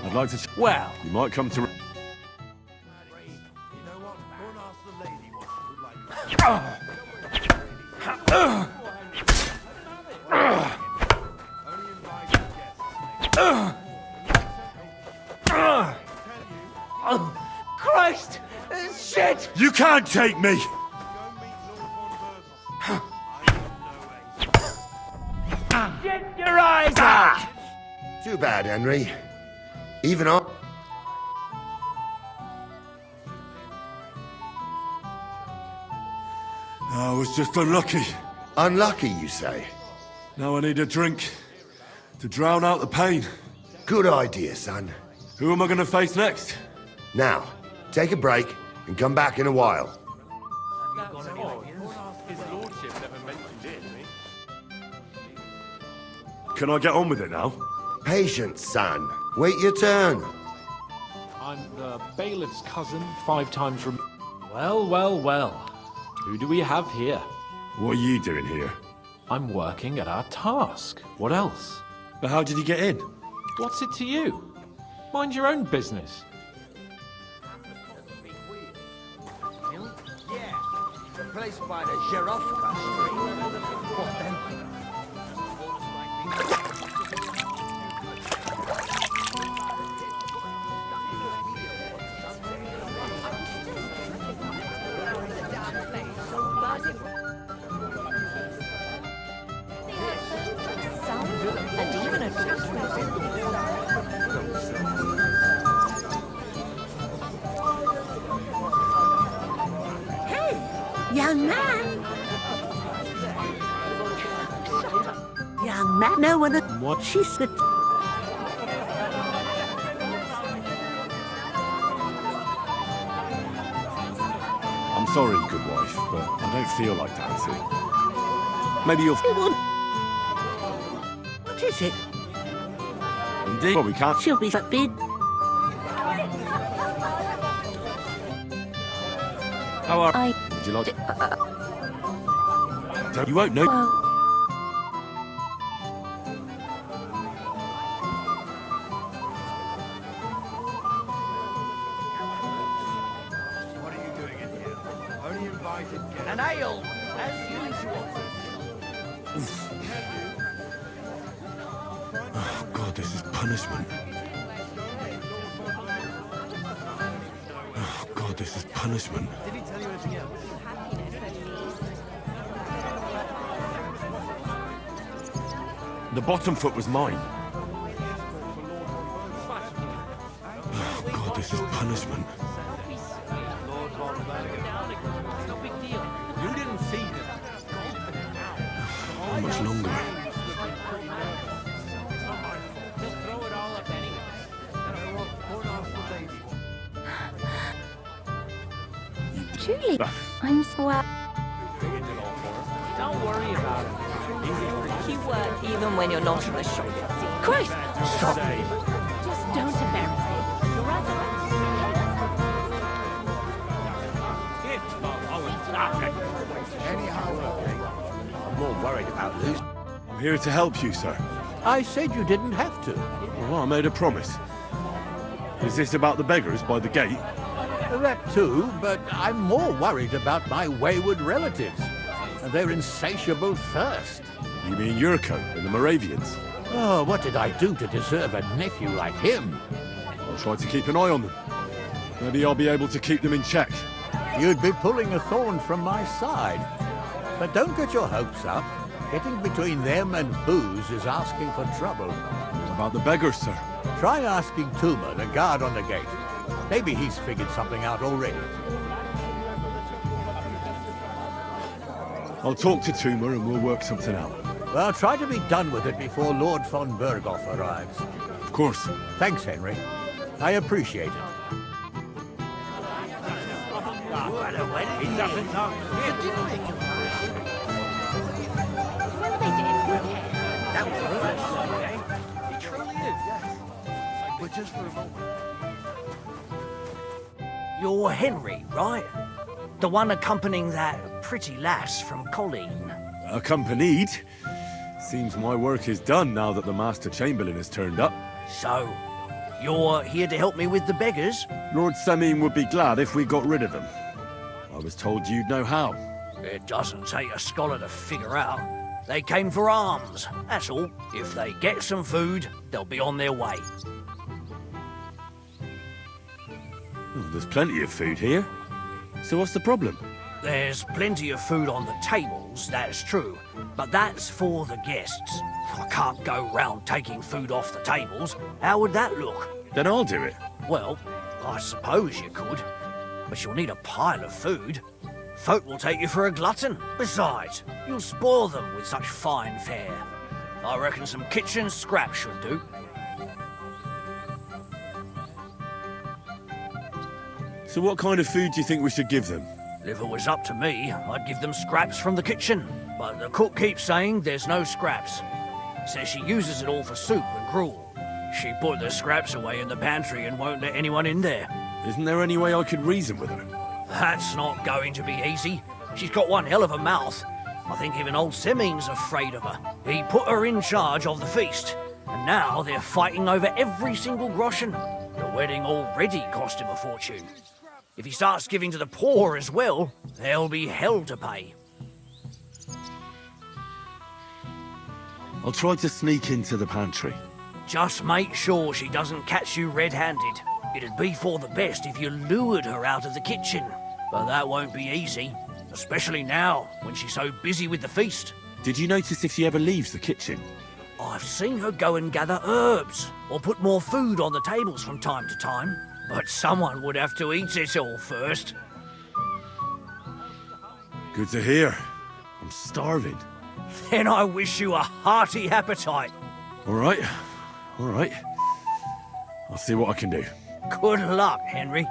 I'd like to... Well, You might come to... Christ! Shit! You can't take me! Get your eyes out! Too bad, Henry. Even I... I was just unlucky. Unlucky, you say? Now I need a drink to drown out the pain. Good idea, son. Who am I going to face next? Now, take a break and come back in a while. His lordship never mentioned it to me. Can I get on with it now? Patience, son. Wait your turn. I'm the bailiff's cousin, 5 times removed. Well, well, well. Who do we have here? What are you doing here? I'm working at our task. What else? But how did you get in? What's it to you? Mind your own business. Yeah, the place by the Zherovka Street. What then? And even a Hey, young man. Young man, no one... What? She's the... I'm sorry, good wife, but I don't feel like dancing. Maybe you'll... What is it? Indeed. Well, we can't... She'll be forbid. How are... I... Would you like... You won't know... As usual. Oh, God, this is punishment. Oh, God, this is punishment. Did he tell you anything else? The bottom foot was mine. Oh, God, this is punishment. No big deal. You didn't see him. How much longer? Just throw it all up anyway. Julie, I'm so Don't worry about it. You work even when you're not in the shop. Christ! Stop. Just don't embarrass me. You're right. I'm more worried about losing. I'm here to help you, sir. I said you didn't have to. Well, I made a promise. Is this about the beggars by the gate? That too, but I'm more worried about my wayward relatives and their insatiable thirst. You mean Yurko and the Moravians? Oh, what did I do to deserve a nephew like him? I'll try to keep an eye on them. Maybe I'll be able to keep them in check. You'd be pulling a thorn from my side. But don't get your hopes up. Getting between them and booze is asking for trouble. What about the beggars, sir? Try asking Tuma, the guard on the gate. Maybe he's figured something out already. I'll talk to Tuma and we'll work something out. Well, try to be done with it before Lord von Berghoff arrives. Of course. Thanks, Henry. I appreciate it. He doesn't know. He truly is, yes. But just for a moment. You're Henry, right? The one accompanying that pretty lass from Colleen. Accompanied? Seems my work is done now that the Master Chamberlain has turned up. So, you're here to help me with the beggars? Lord Samim would be glad if we got rid of them. I was told you'd know how. It doesn't take a scholar to figure out. They came for alms, that's all. If they get some food, they'll be on their way. Oh, there's plenty of food here. So what's the problem? There's plenty of food on the tables, that's true. But that's for the guests. I can't go round taking food off the tables. How would that look? Then I'll do it. Well, I suppose you could. But you'll need a pile of food. Folk will take you for a glutton. Besides, you'll spoil them with such fine fare. I reckon some kitchen scraps should do. So what kind of food do you think we should give them? If it was up to me, I'd give them scraps from the kitchen. But the cook keeps saying there's no scraps. Says she uses it all for soup and gruel. She put the scraps away in the pantry and won't let anyone in there. Isn't there any way I could reason with her? That's not going to be easy. She's got one hell of a mouth. I think even old Semin's afraid of her. He put her in charge of the feast, and now they're fighting over every single groschen. The wedding already cost him a fortune. If he starts giving to the poor as well, there'll be hell to pay. I'll try to sneak into the pantry. Just make sure she doesn't catch you red-handed. It'd be for the best if you lured her out of the kitchen. But that won't be easy, especially now, when she's so busy with the feast. Did you notice if she ever leaves the kitchen? I've seen her go and gather herbs, or put more food on the tables from time to time. But someone would have to eat it all first. Good to hear. I'm starving. Then I wish you a hearty appetite. All right. I'll see what I can do. Good luck, Henry.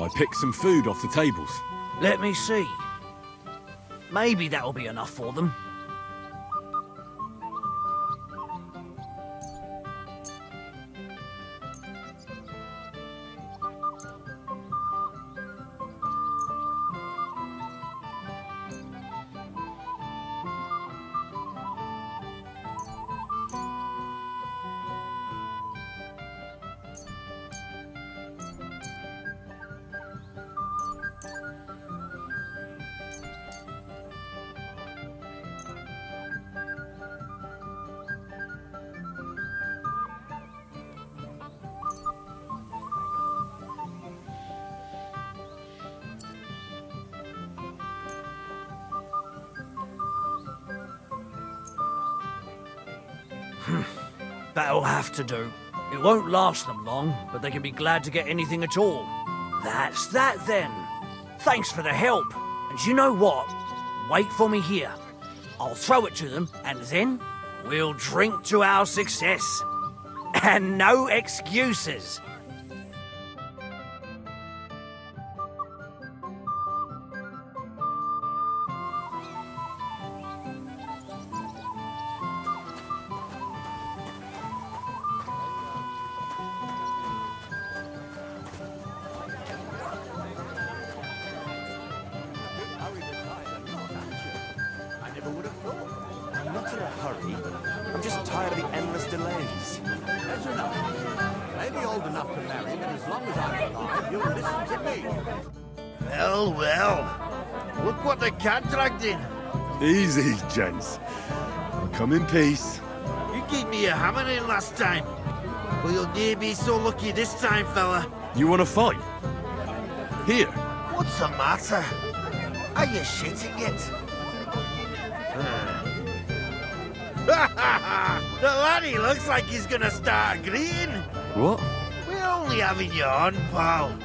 I picked some food off the tables. Let me see. Maybe that'll be enough for them. That'll have to do. It won't last them long, but they can be glad to get anything at all. That's that then. Thanks for the help. And you know what? Wait for me here. I'll throw it to them, and then we'll drink to our success. And no excuses. I'm not in a hurry. I'm just tired of the endless delays. That's enough. Maybe old enough to marry, but as long as I'm alive, you'll listen to me. Well, well. Look what the cat dragged in. Easy, gents. I'll come in peace. You gave me a hammer in last time. Well, you'll near be so lucky this time, fella. You want to fight? Here. What's the matter? Are you shitting it? The laddie looks like he's gonna start agreeing. What? We're only having you on, pal.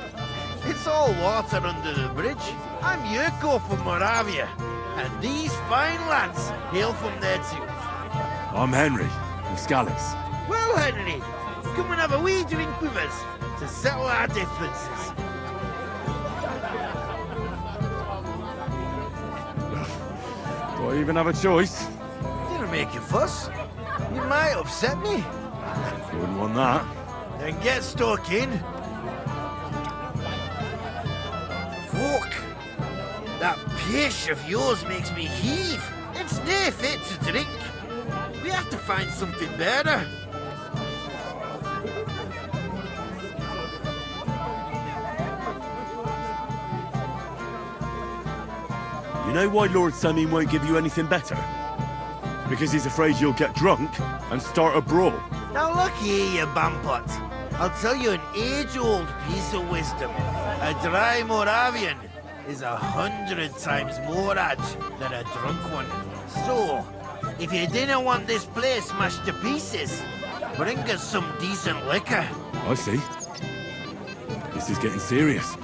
It's all water under the bridge. I'm Yurko from Moravia, and these fine lads hail from there too. I'm Henry, from Scalix. Well, Henry, come and have a wee drink with us to settle our differences. Do I even have a choice? Didn't make a fuss. You might upset me. Wouldn't want that. Then get stuck in. Fuck. That pish of yours makes me heave. It's near fit to drink. We have to find something better. You know why Lord Samin won't give you anything better? Because he's afraid you'll get drunk and start a brawl. Now look here, you bampot. I'll tell you an age-old piece of wisdom. A dry Moravian is 100 times more edge than a drunk one. So, if you didn't want this place smashed to pieces, bring us some decent liquor. I see. This is getting serious.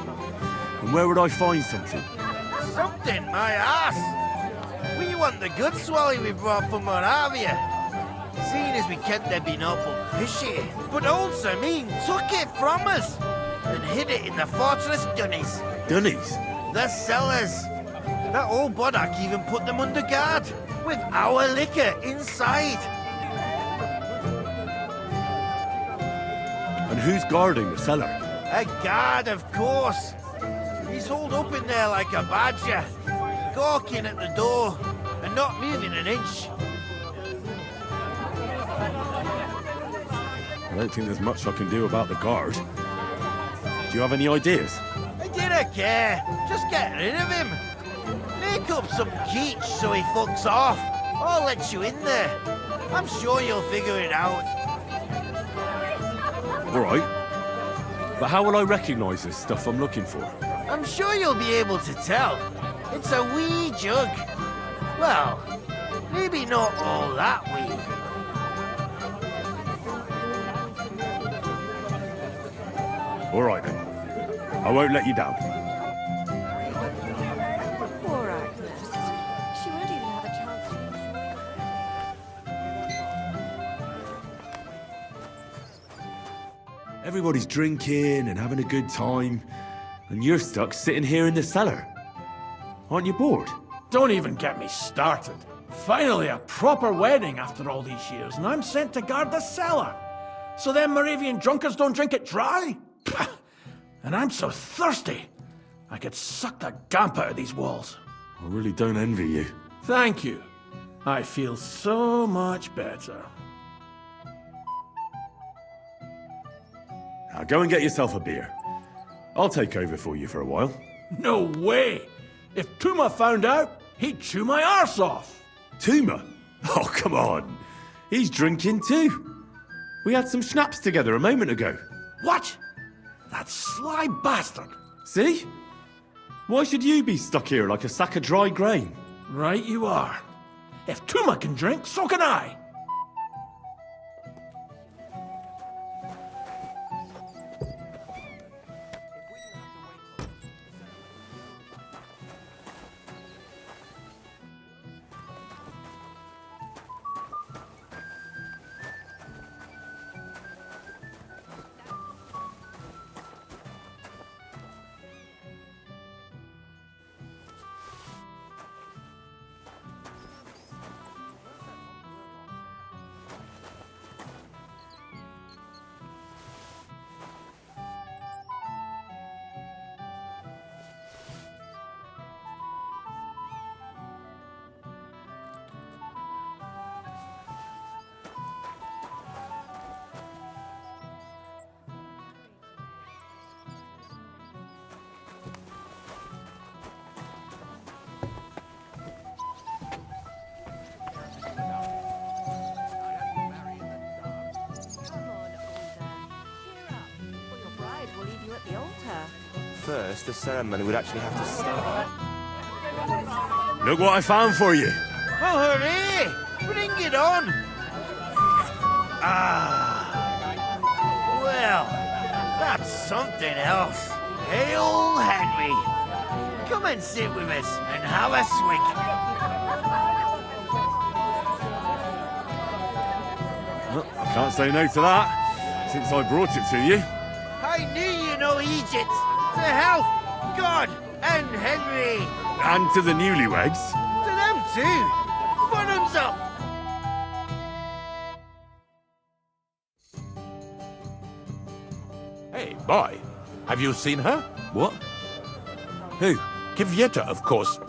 And where would I find something? Something, my ass! We want the good swally we brought from Moravia. Seeing as we can't have been awful fishy. But old Samin took it from us and hid it in the fortress dunnies. Dunnies? The cellars. That old boddock even put them under guard with our liquor inside. And who's guarding the cellar? A guard, of course. He's holed up in there like a badger, gawking at the door and not moving an inch. I don't think there's much I can do about the guard. Do you have any ideas? I didn't care. Just get rid of him. Make up some keech so he fucks off. I'll let you in there. I'm sure you'll figure it out. All right. But how will I recognize this stuff I'm looking for? I'm sure you'll be able to tell. It's a wee jug. Well, maybe not all that wee. All right, then. I won't let you down. Poor Agnes. She won't even have a chance. Everybody's drinking and having a good time. And you're stuck sitting here in the cellar. Aren't you bored? Don't even get me started. Finally, a proper wedding after all these years, and I'm sent to guard the cellar. So them Moravian drunkards don't drink it dry? Pah! And I'm so thirsty, I could suck the gamp out of these walls. I really don't envy you. Thank you. I feel so much better. Now go and get yourself a beer. I'll take over for you for a while. No way! If Tuma found out, he'd chew my arse off. Tuma? Oh, come on. He's drinking too. We had some schnapps together a moment ago. What? That sly bastard. See? Why should you be stuck here like a sack of dry grain? Right you are. If Tuma can drink, so can I. First, the ceremony would actually have to start. Look what I found for you. Oh, hooray! Bring it on! Ah. Well, that's something else. Hail Henry! Come and sit with us and have a swig. Well, I can't say no to that, since I brought it to you. I knew you know Egypt. To health, God, and Henry. And to the newlyweds. To them too. Bottoms up. Hey, boy. Have you seen her? What? Who? Kvyetta, of course.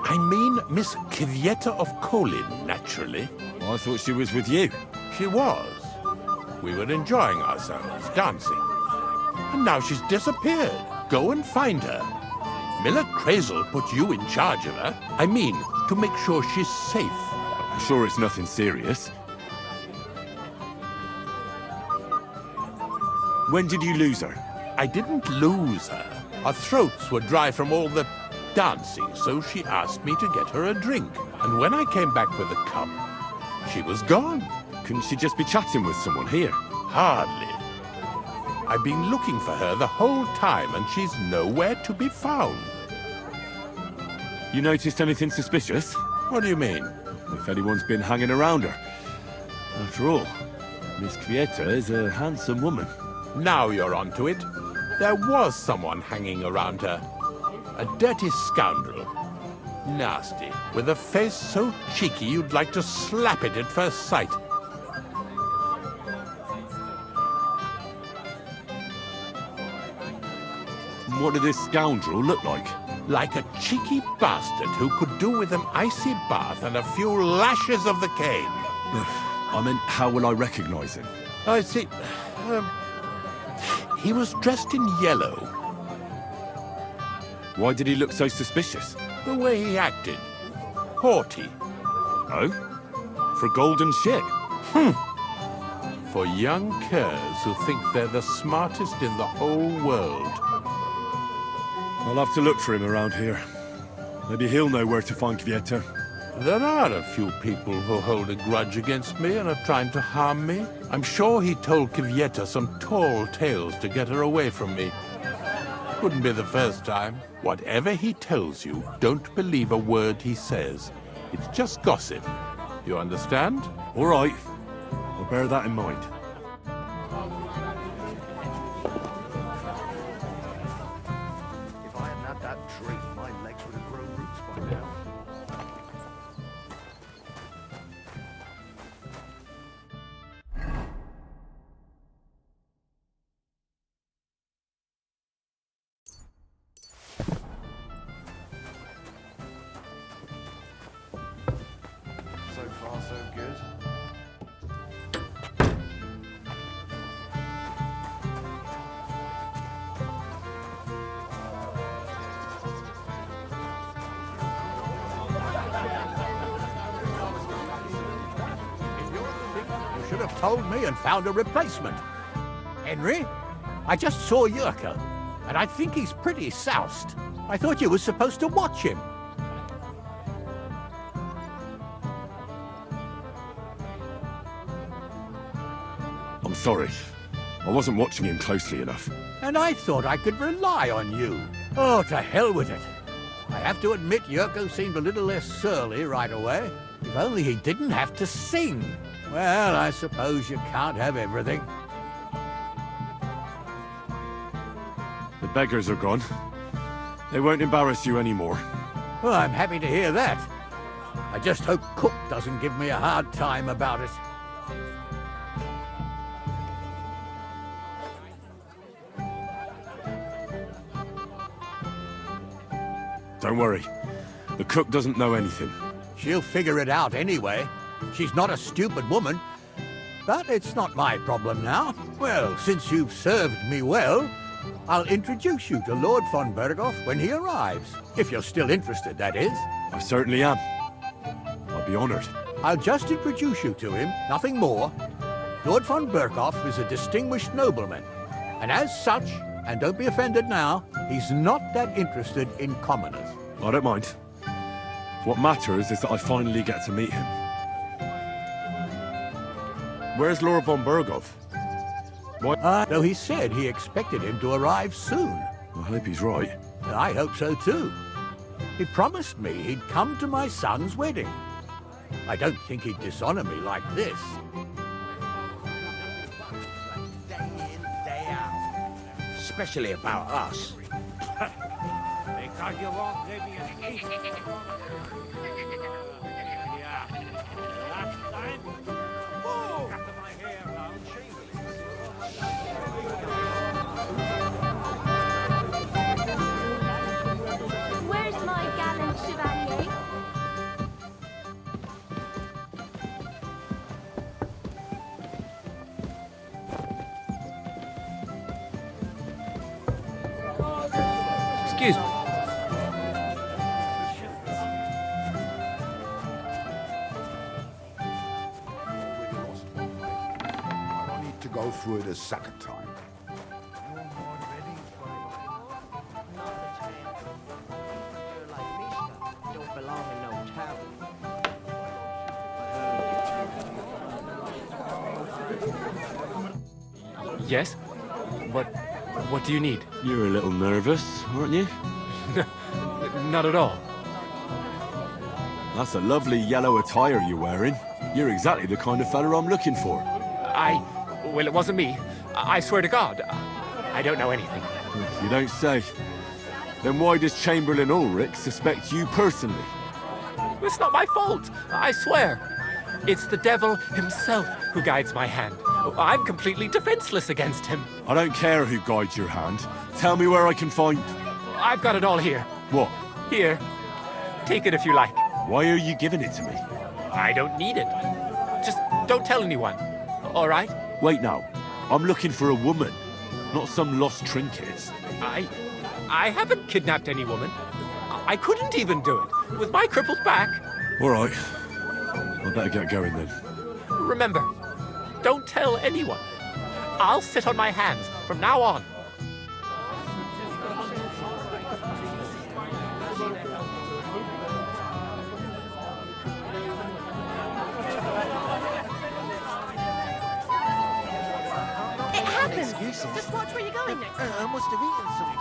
I mean Miss Kvyetta of Kolin, naturally. I thought she was with you. She was. We were enjoying ourselves, dancing. And now she's disappeared. Go and find her. Miller Crazel put you in charge of her. I mean, to make sure she's safe. I'm sure it's nothing serious. When did you lose her? I didn't lose her. Our throats were dry from all the dancing, so she asked me to get her a drink. And when I came back with a cup, she was gone. Couldn't she just be chatting with someone here? Hardly. I've been looking for her the whole time, and she's nowhere to be found. You noticed anything suspicious? What do you mean? If anyone's been hanging around her. After all, Miss Kvyetta is a handsome woman. Now you're onto it. There was someone hanging around her. A dirty scoundrel. Nasty. With a face so cheeky you'd like to slap it at first sight. What did this scoundrel look like? Like a cheeky bastard who could do with an icy bath and a few lashes of the cane. I meant, how will I recognize him? I see. He was dressed in yellow. Why did he look so suspicious? The way he acted. Haughty. Oh? For a golden ship? For young curs who think they're the smartest in the whole world. I'll have to look for him around here. Maybe he'll know where to find Kvyetta. There are a few people who hold a grudge against me and are trying to harm me. I'm sure he told Kvyetta some tall tales to get her away from me. Wouldn't be the first time. Whatever he tells you, don't believe a word he says. It's just gossip. You understand? All right. I'll bear that in mind. told me and found a replacement. Henry, I just saw Yurko, and I think he's pretty soused. I thought you were supposed to watch him. I'm sorry. I wasn't watching him closely enough. And I thought I could rely on you. Oh, to hell with it. I have to admit Yurko seemed a little less surly right away. If only he didn't have to sing. Well, I suppose you can't have everything. The beggars are gone. They won't embarrass you anymore. Well, I'm happy to hear that. I just hope Cook doesn't give me a hard time about it. Don't worry. The cook doesn't know anything. She'll figure it out anyway. She's not a stupid woman. But it's not my problem now. Well, since you've served me well, I'll introduce you to Lord von Berghoff when he arrives. If you're still interested, that is. I certainly am. I'll be honored. I'll just introduce you to him, nothing more. Lord von Berghoff is a distinguished nobleman. And as such, and don't be offended now, he's not that interested in commoners. I don't mind. What matters is that I finally get to meet him. Where's Lord von Berghoff? What? Though he said he expected him to arrive soon. I hope he's right. I hope so too. He promised me he'd come to my son's wedding. I don't think he'd dishonor me like this. Day in, day out. Especially about us. Because you won't give me an easy. Yeah. Last time, cut my hair round Where's my gallant chevalier? Excuse me. I need to go through it a second time. Don't belong in no tavern. Yes? What do you need? You're a little nervous, aren't you? Not at all. That's a lovely yellow attire you're wearing. You're exactly the kind of fella I'm looking for. Well, it wasn't me. I swear to God. I don't know anything. You don't say. Then why does Chamberlain Ulrich suspect you personally? It's not my fault. I swear. It's the devil himself who guides my hand. I'm completely defenseless against him. I don't care who guides your hand. Tell me where I can find... I've got it all here. What? Here. Take it if you like. Why are you giving it to me? I don't need it. Just don't tell anyone. All right? Wait now. I'm looking for a woman, not some lost trinkets. I haven't kidnapped any woman. I couldn't even do it with my crippled back. All right. I better get going then. Remember, don't tell anyone. I'll sit on my hands from now on. It happens. Just watch where you're going next time. I must have eaten something.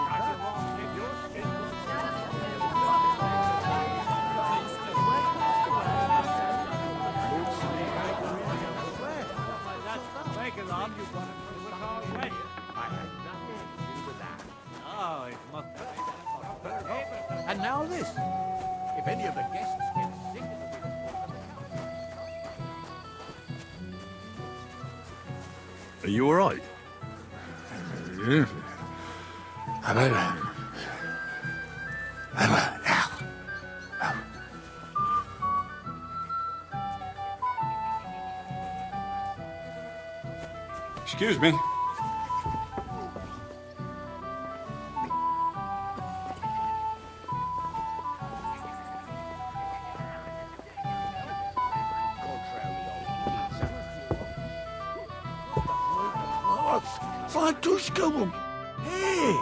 And now this. If any of the guests get sick Are you all right? Excuse me. Fatushka will... Hey!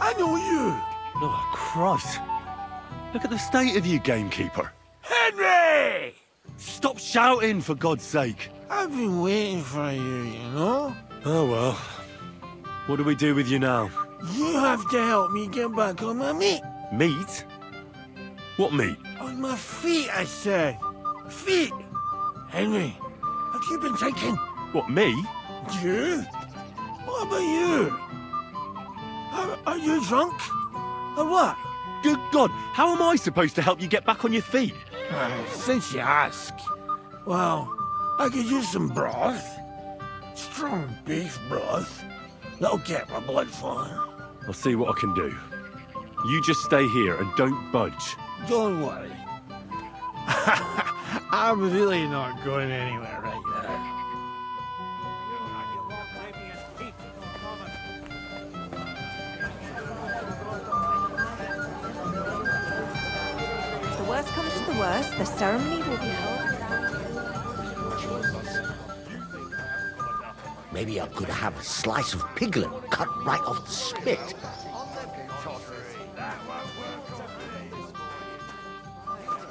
I know you! Oh, Christ. Look at the state of you, gamekeeper. Henry! Stop shouting, for God's sake. I've been waiting for you, you know? Oh, well. What do we do with you now? You have to help me get back on my meat. Meat? What meat? On my feet, I said. Feet! Henry, have you been drinking? What, me? You? What about you? Are you drunk? Or what? Good God, how am I supposed to help you get back on your feet? Since you ask. Well, I could use some broth. Strong beef broth. That'll get my blood flowing. I'll see what I can do. You just stay here and don't budge. Don't worry. I'm really not going anywhere right now. If the worst comes to the worst, the ceremony will be held without... Maybe I could have a slice of piglet cut right off the spit.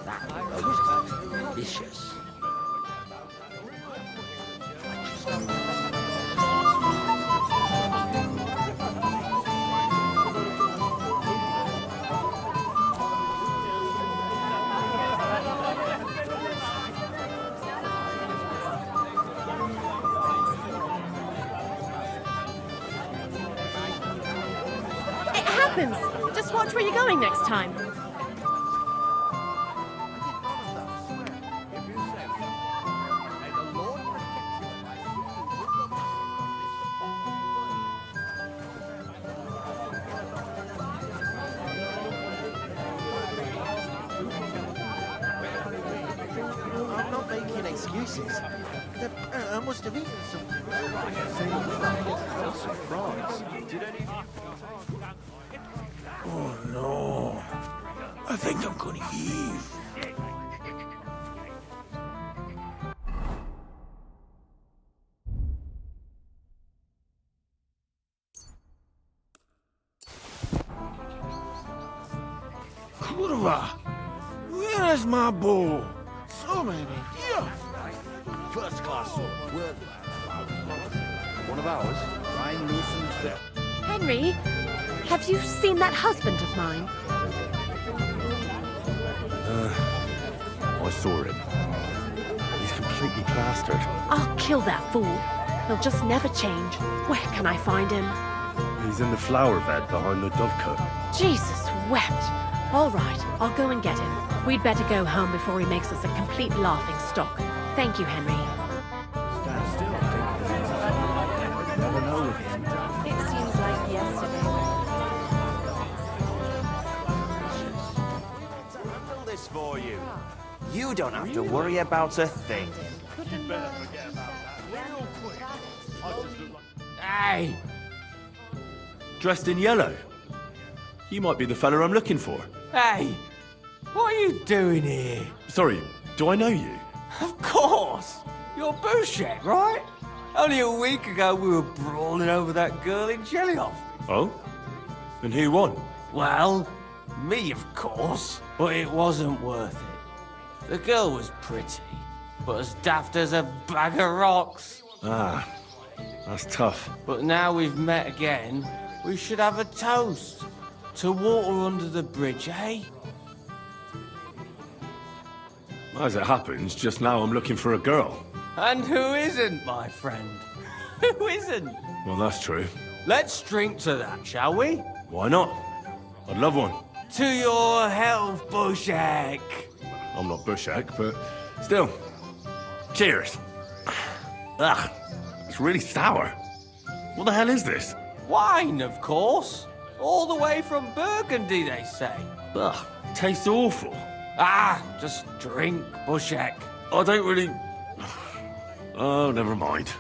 That looks delicious. It happens. Just watch where you're going next time. I'm not making excuses. I must have eaten something. Oh no. I think I'm gonna heave. Kurwa! Where is my bow? So many here. First class sword, worthy. One of ours. Ryan loosens the... Henry, have you seen that husband of mine? I saw him. He's completely plastered. I'll kill that fool. He'll just never change. Where can I find him? He's in the flower bed behind the dovecote. Jesus wept. All right, I'll go and get him. We'd better go home before he makes us a complete laughing stock. Thank you, Henry. Stand still. Never know with him. It seems like yesterday. Handle this for you. You don't have to worry about a thing. Hey! Dressed in yellow? You might be the fella I'm looking for. Hey! What are you doing here? Sorry, do I know you? Of course! You're Bouchek, right? Only a week ago we were brawling over that girl in Jelly-Off. Oh? And who won? Well, me, of course. But it wasn't worth it. The girl was pretty, but as daft as a bag of rocks. Ah, that's tough. But now we've met again, we should have a toast. To water under the bridge, eh? As it happens, just now I'm looking for a girl. And who isn't, my friend? Who isn't? Well, that's true. Let's drink to that, shall we? Why not? I'd love one. To your health, Bouchek. I'm not Bouchek, but still. Cheers. Ugh, it's really sour. What the hell is this? Wine, of course. All the way from Burgundy, they say. Ugh, tastes awful. Ah, just drink, Bouchek. I don't really... Oh, never mind.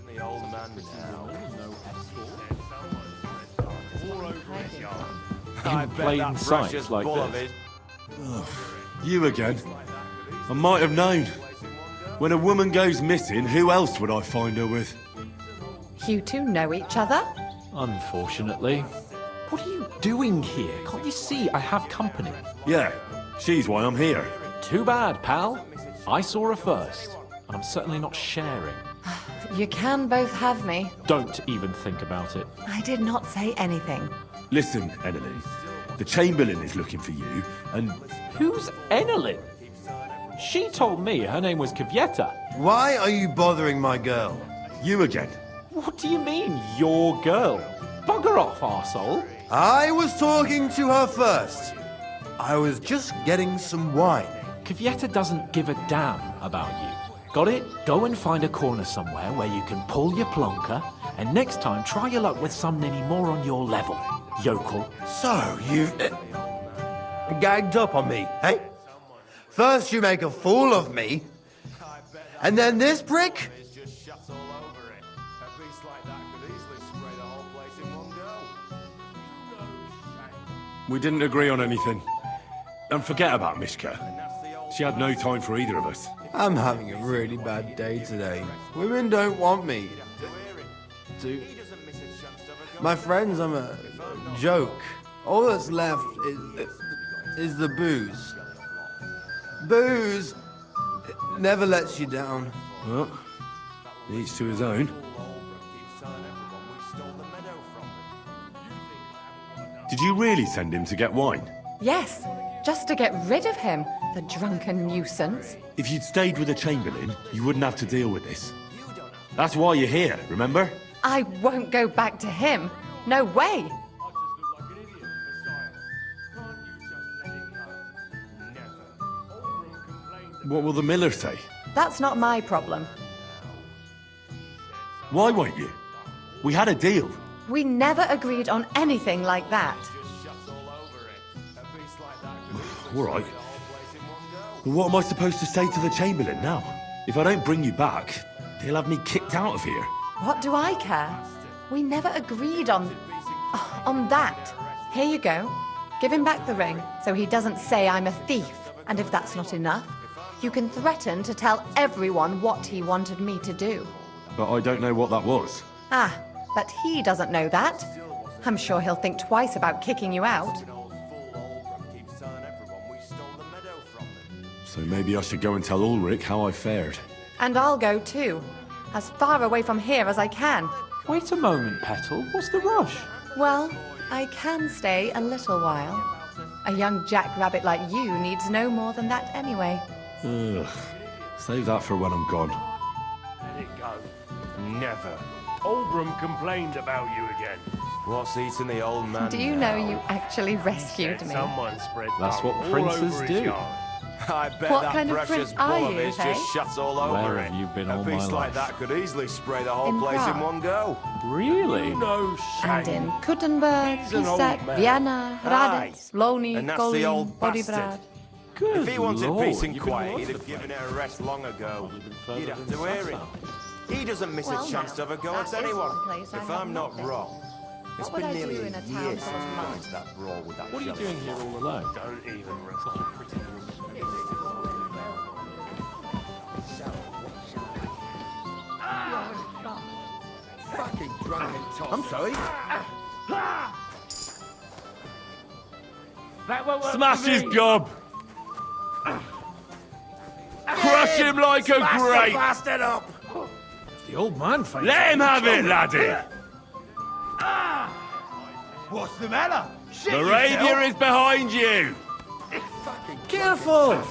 The old man In plain sight like this. You again. I might have known. When a woman goes missing, who else would I find her with? You two know each other? Unfortunately. What are you doing here? Can't you see I have company? Yeah, she's why I'm here. Too bad, pal. I saw her first, and I'm certainly not sharing. You can both have me. Don't even think about it. I did not say anything. Listen, Enelin, the Chamberlain is looking for you, and... Who's Enelin? She told me her name was Kavieta. Why are you bothering my girl? You again. What do you mean, your girl? Bugger off, arsehole. I was talking to her first. I was just getting some wine. Kavieta doesn't give a damn about you. Got it? Go and find a corner somewhere where you can pull your plonker, and next time try your luck with someone any more on your level, yokel. So, you've... gagged up on me, eh? First you make a fool of me, and then this prick? We didn't agree on anything. And forget about Mishka. She had no time for either of us. I'm having a really bad day today. Women don't want me. My friends, I'm a joke. All that's left is the booze. Booze never lets you down. Well, each to his own. Did you really send him to get wine? Yes, just to get rid of him, the drunken nuisance. If you'd stayed with the Chamberlain, you wouldn't have to deal with this. That's why you're here, remember? I won't go back to him. No way. What will the miller say? That's not my problem. Why won't you? We had a deal. We never agreed on anything like that. All right. But what am I supposed to say to the Chamberlain now? If I don't bring you back, he'll have me kicked out of here. What do I care? We never agreed on that. Here you go. Give him back the ring so he doesn't say I'm a thief. And if that's not enough, you can threaten to tell everyone what he wanted me to do. But I don't know what that was. Ah, but he doesn't know that. I'm sure he'll think twice about kicking you out. So maybe I should go and tell Ulrich how I fared. And I'll go too. As far away from here as I can. Wait a moment, Petal. What's the rush? Well, I can stay a little while. A young jackrabbit like you needs no more than that anyway. Ugh. Save that for when I'm gone. Let it go. Never. Oldbrum complained about you again. What's eating the old man Do you know you actually rescued me? Someone spread That's rum what all princes over his do. yard. I bet What that kind of precious prince are bull of you, his hey? just shuts all over Where it. have you been A all my beast like life? that could easily spray the whole In place in Prague. one go. Really? No shame. And in Kuttenberg, He's an old Pisak, man. Vienna, Aye. Radec, Loni, And that's the Golin, old bastard. Bodibrad. Good If he wanted Lord, peace and you've been all quiet, over he'd the have place. given it a rest long ago. further You'd have than to hear it. Sasau. He doesn't miss Well, a chance now, to have a go that at is anyone. one place I If have I'm not not been. wrong. It's What would been I nearly do a in a year town since full of we mud? got into that brawl with that What are you doing here all alone? Don't even rest. Fucking drunken toss. I'm sorry. That won't work Smash for his me. gob! Crush him like a Smash the grape! bastard up! The old man fights. Let him have it, laddie! What's the matter? Shit Moravia yourself. is behind you! Fucking Careful!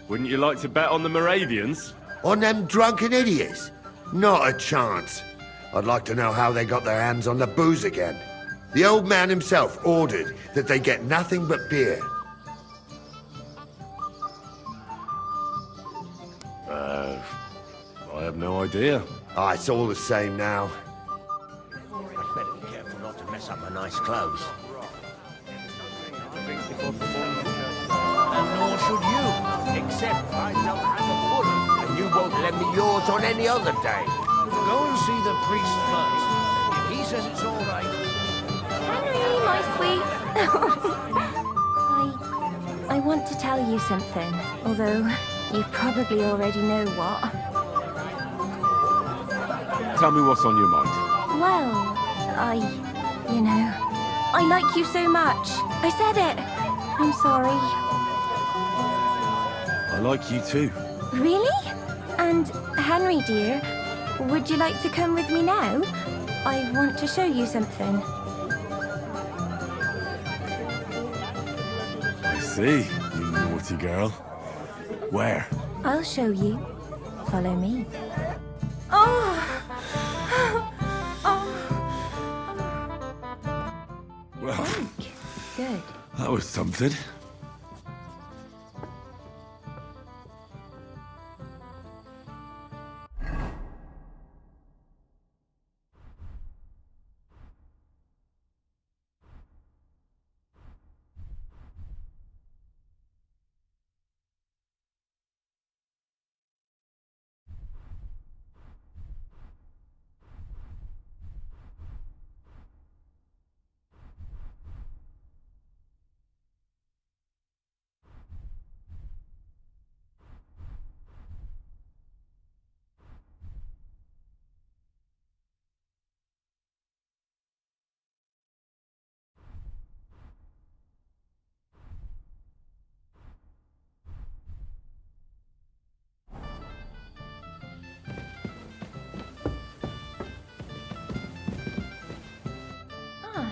Wouldn't you like to bet on the Moravians? On them drunken idiots? Not a chance. I'd like to know how they got their hands on the booze again. The old man himself ordered that they get nothing but beer. I have no idea. Ah, it's all the same now. I'd better be careful not to mess up my nice clothes. And nor should you. Except I don't have a bullet, and you won't lend me yours on any other day. Go and see the priest first. If he says it's all right. Henry, my sweet. I want to tell you something, although You probably already know what. Tell me what's on your mind. Well, I like you so much. I said it. I'm sorry. I like you too. Really? And Henry, dear, would you like to come with me now? I want to show you something. I see, you naughty girl. Where? I'll show you. Follow me. Oh! Well, Good. that was something.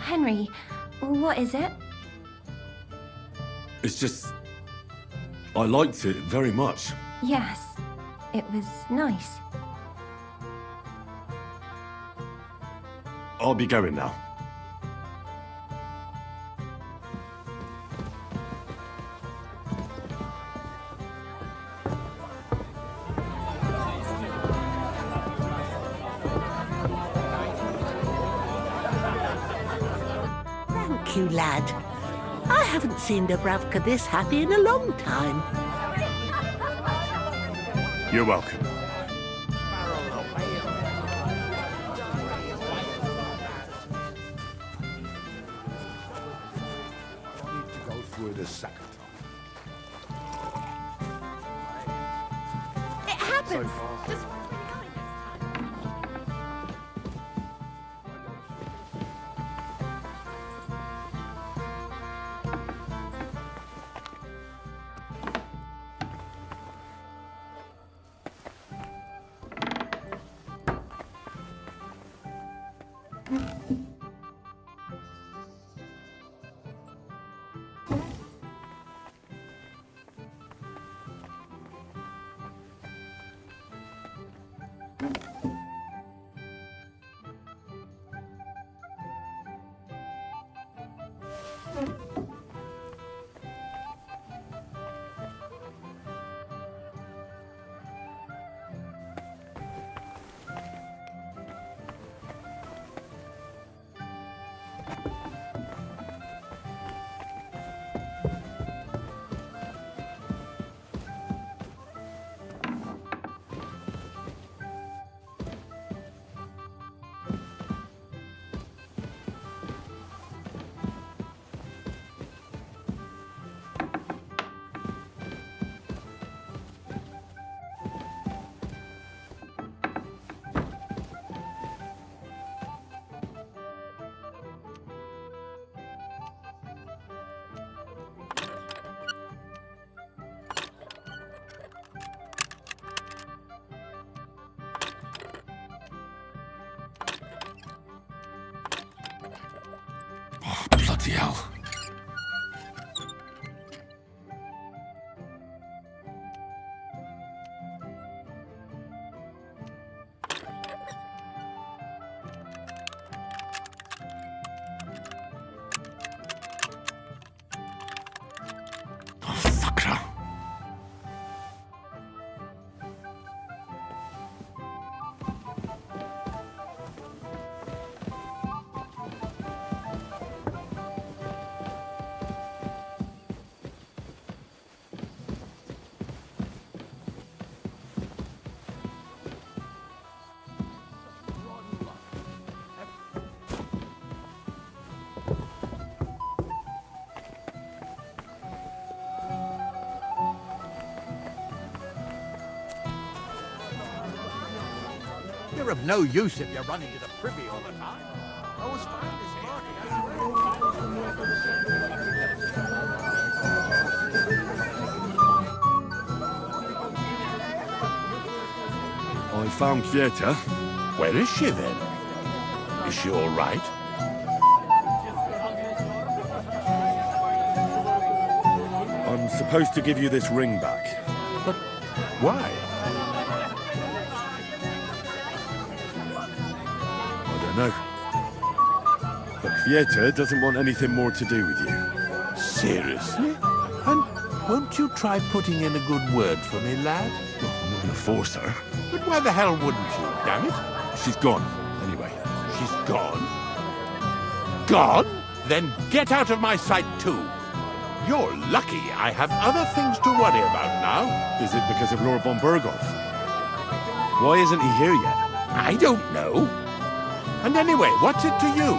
Henry, what is it? It's just... I liked it very much. Yes, it was nice. I'll be going now. Thank you, lad. I haven't seen Dubravka this happy in a long time. You're welcome. I need to go through it a second time. It happens. Just Bloody hell. You're of no use if you're running to the privy all the time. I was fine this morning, I I found Kvieta. Where is she then? Is she all right? I'm supposed to give you this ring back. But why? I don't know. But Kvieta doesn't want anything more to do with you. Seriously? And won't you try putting in a good word for me, lad? Well, I'm not going to force her. But why the hell wouldn't you, damn it? She's gone, anyway. She's gone? Gone? Then get out of my sight too. You're lucky I have other things to worry about now. Is it because of Lord von Berghoff? Why isn't he here yet? I don't know. And anyway, what's it to you?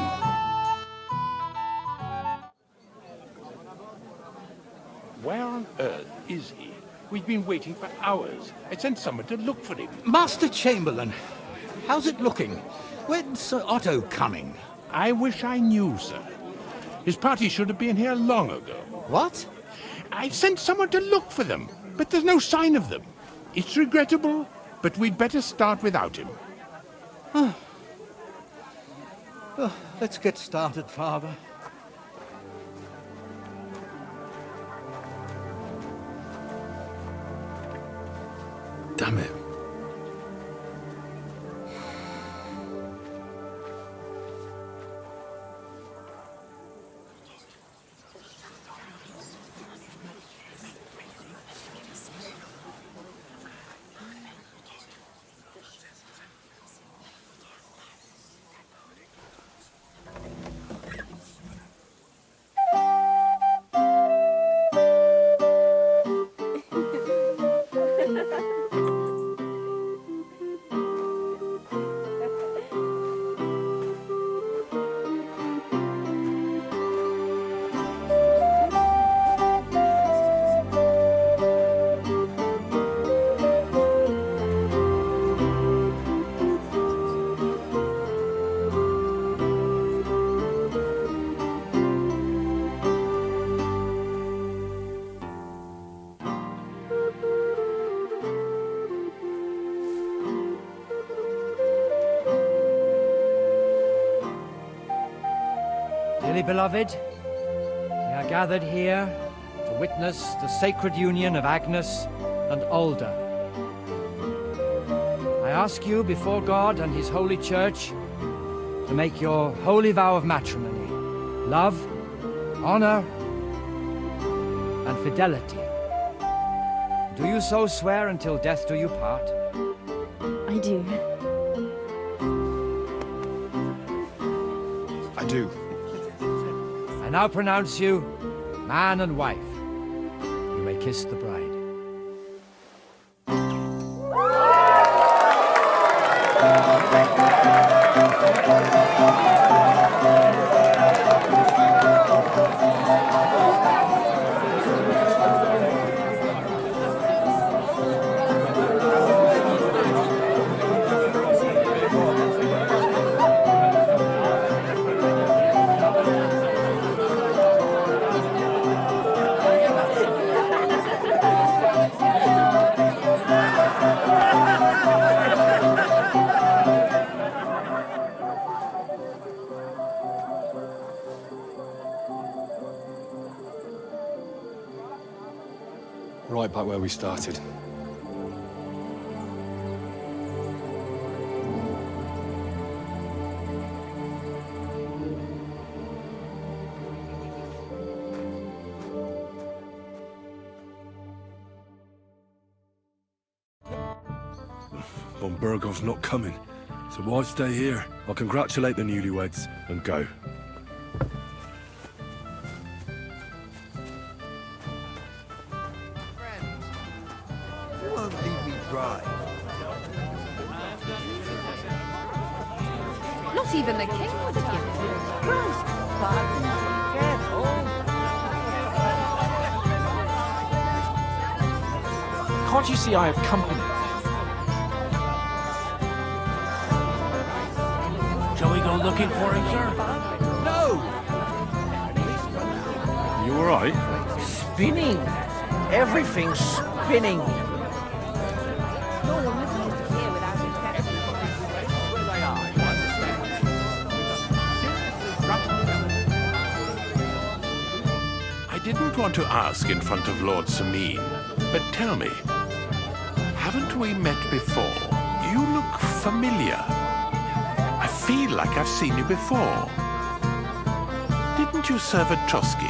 Where on earth is he? We've been waiting for hours. I sent someone to look for him. Master Chamberlain, how's it looking? When's Sir Otto coming? I wish I knew, sir. His party should have been here long ago. What? I sent someone to look for them, but there's no sign of them. It's regrettable, but we'd better start without him. Let's get started, Father. Damn it. Dearly beloved, we are gathered here to witness the sacred union of Agnes and Alda. I ask you before God and His holy church to make your holy vow of matrimony, love, honor, and fidelity. Do you so swear until death do you part? I do. I do. I now pronounce you man and wife. You may kiss the bride. Right back where we started. Von Berghoff's not coming, so why stay here? I'll congratulate the newlyweds and go. You won't leave me dry. Not even the king would have given you. Christ, pardon me. Careful. Can't you see I have company? Shall we go looking for him, sir? No! You all right? Spinning. Everything's spinning. I didn't want to ask in front of Lord Sameen, but tell me, haven't we met before? You look familiar. I feel like I've seen you before. Didn't you serve at Trotsky?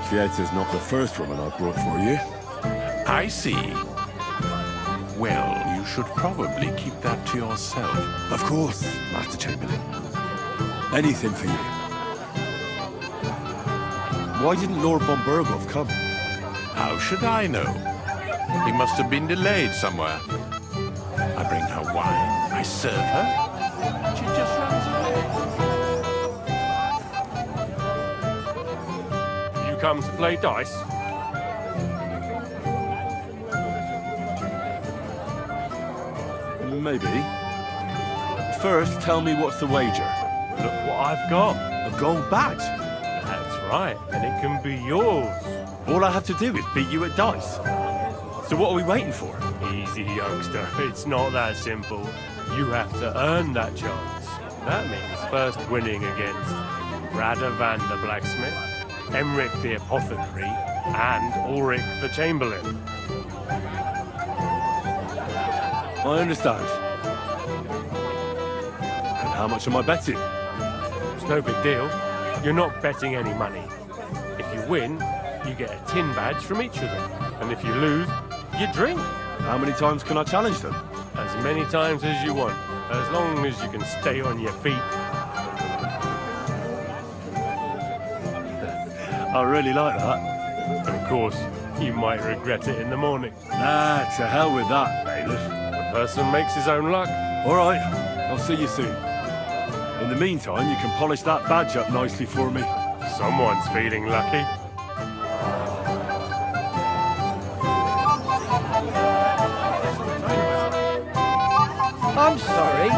Fieta's not the first woman I've brought for you. I see. Well, you should probably keep that to yourself. Of course, Master Chamberlain. Anything for you. Why didn't Lord von Berghoff come? How should I know? He must have been delayed somewhere. I bring her wine. I serve her. She just runs away. You come to play dice? Maybe. First, tell me what's the wager. Look what I've got. A gold badge? That's right, and it can be yours. All I have to do is beat you at dice. So what are we waiting for? Easy, youngster. It's not that simple. You have to earn that chance. That means first winning against Radovan the blacksmith, Emric the apothecary, and Ulrich the chamberlain. I understand. And how much am I betting? It's no big deal. You're not betting any money. If you win, you get a tin badge from each of them. And if you lose, you drink. How many times can I challenge them? As many times as you want, as long as you can stay on your feet. I really like that. Of course, you might regret it in the morning. Nah, to hell with that, bailiff. A person makes his own luck. All right, I'll see you soon. In the meantime, you can polish that badge up nicely for me. Someone's feeling lucky. I'm sorry.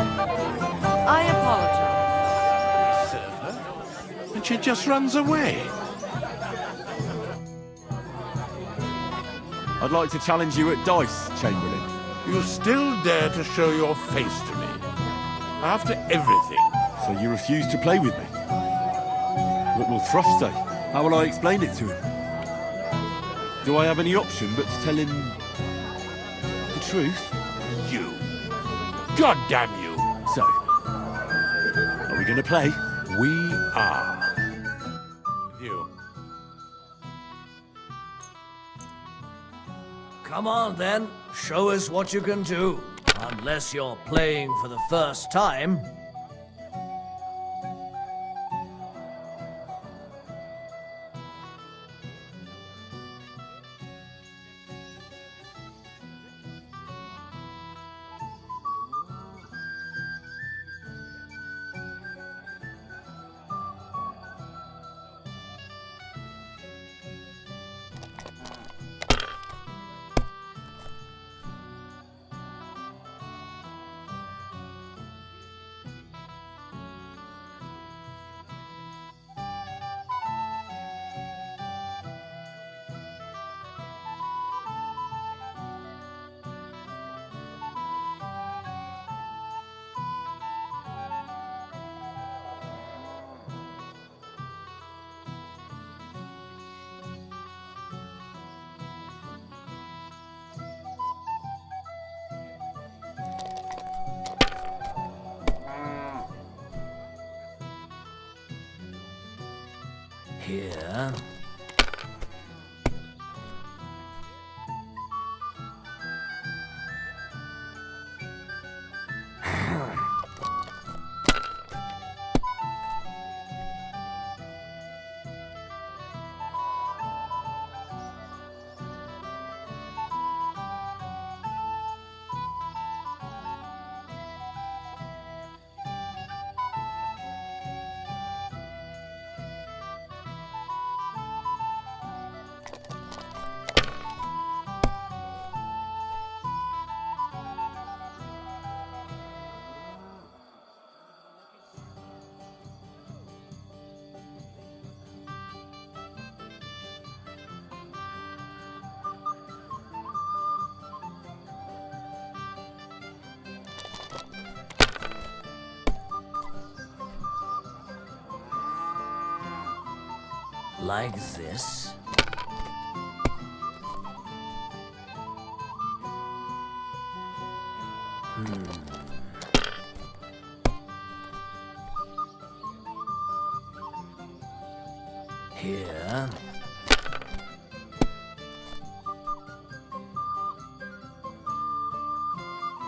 I apologize. Serve her? And she just runs away. I'd like to challenge you at dice, Chamberlain. You still dare to show your face to me? After everything. So you refuse to play with me? What will Thrush say? How will I explain it to him? Do I have any option but to tell him the truth? You. God damn you. So, are we going to play? We are. You. Come on, then. Show us what you can do. Unless you're playing for the first time. Here. Like this. Here.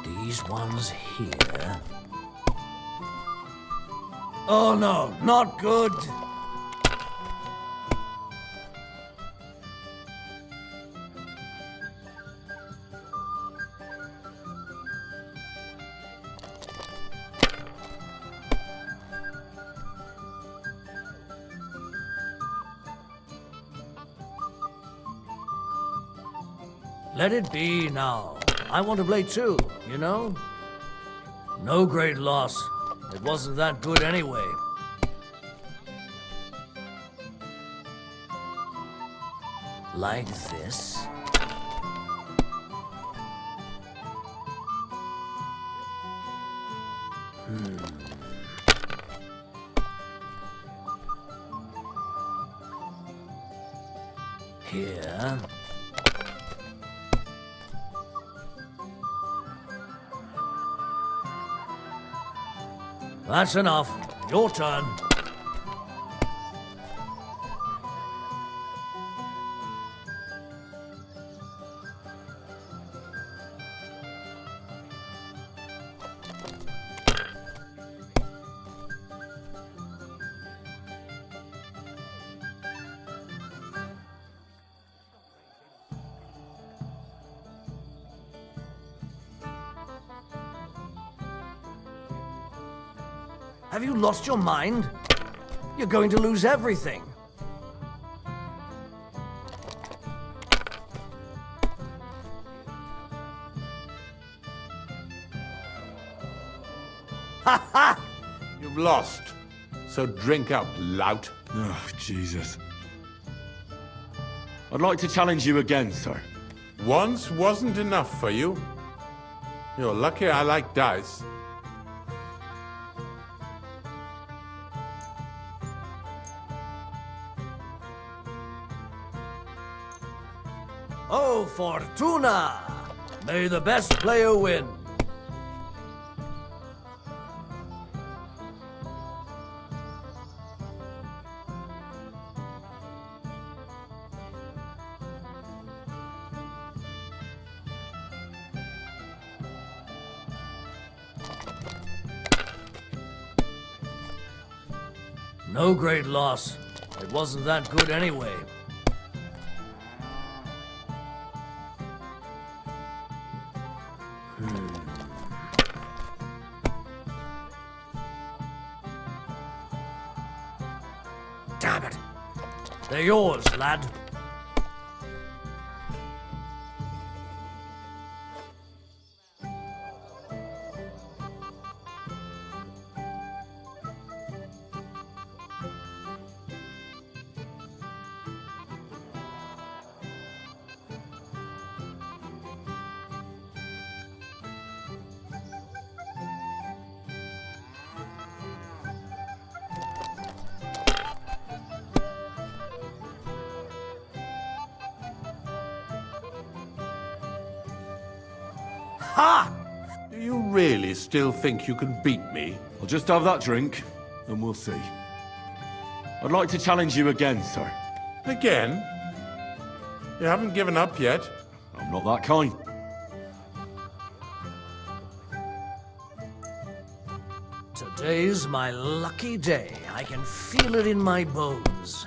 These ones here. Oh no, not good. Let it be now. I want to play too, you know? No great loss. It wasn't that good anyway. Like this. Here. That's enough. Your turn. Have you lost your mind? You're going to lose everything. Ha ha! You've lost. So drink up, lout. Oh, Jesus. I'd like to challenge you again, sir. Once wasn't enough for you. You're lucky I like dice. Oh, Fortuna! May the best player win. No great loss. It wasn't that good anyway. Damn it. They're yours, lad. Ha! Do you really still think you can beat me? I'll just have that drink, and we'll see. I'd like to challenge you again, sir. Again? You haven't given up yet? I'm not that kind. Today's my lucky day. I can feel it in my bones.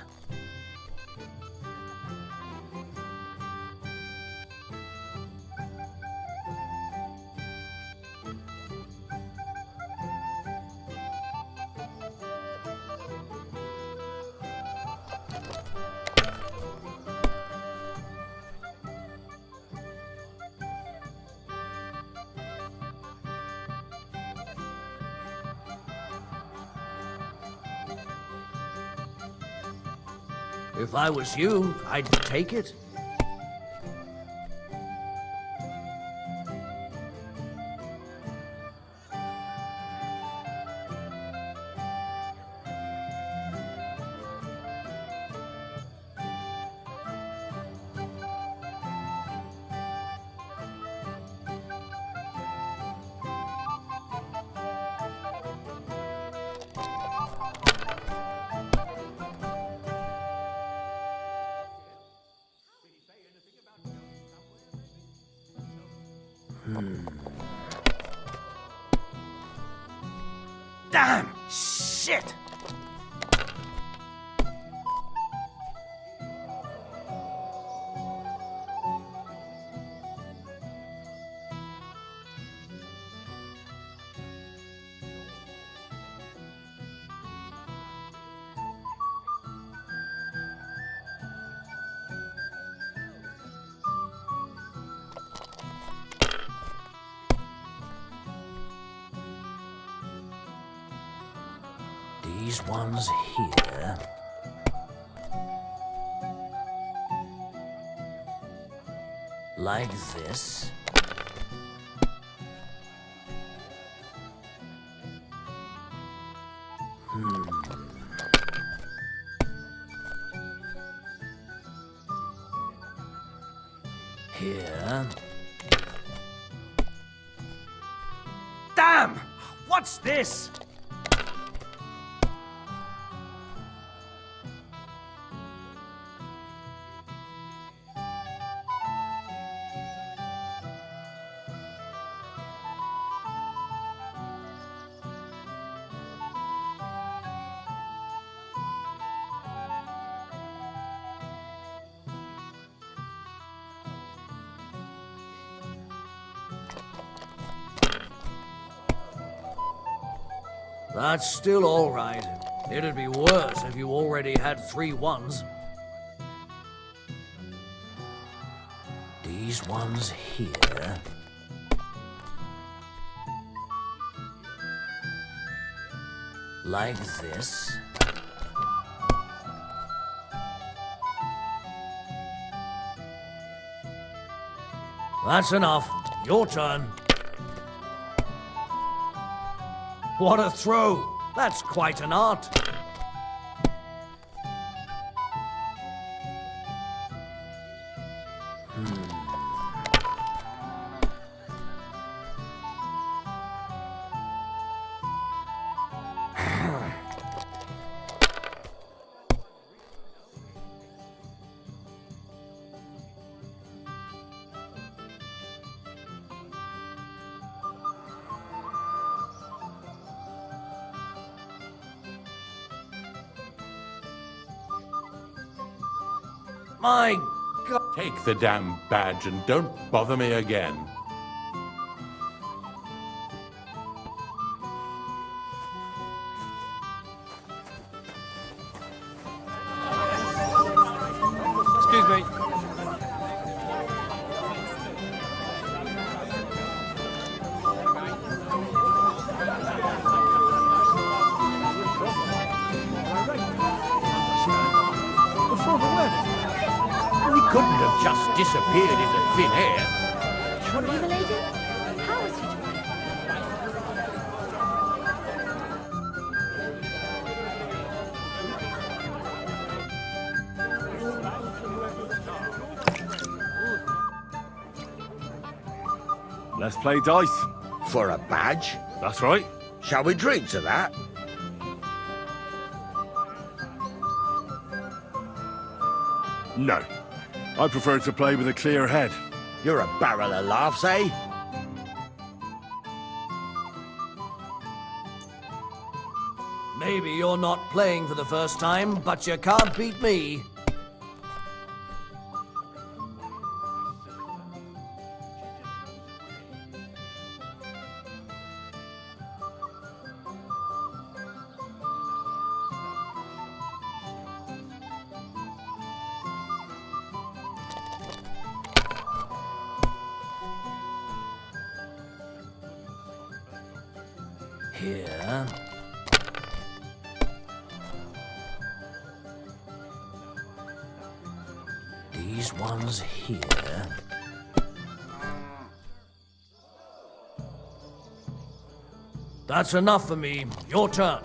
If I was you, I'd take it. Damn! Shit! These ones here. Like this. Here. Damn! What's this? That's still all right. It'd be worse if you already had 3 ones. These ones here. Like this. That's enough. Your turn. What a throw! That's quite an art. My God. Take the damn badge and don't bother me again. Excuse me. Before the wedding. We couldn't have just disappeared into thin air. What are you, milady? How is he doing? Let's play dice. For a badge? That's right. Shall we drink to that? No. I prefer to play with a clear head. You're a barrel of laughs, eh? Maybe you're not playing for the first time, but you can't beat me. Here. These ones here. That's enough for me. Your turn.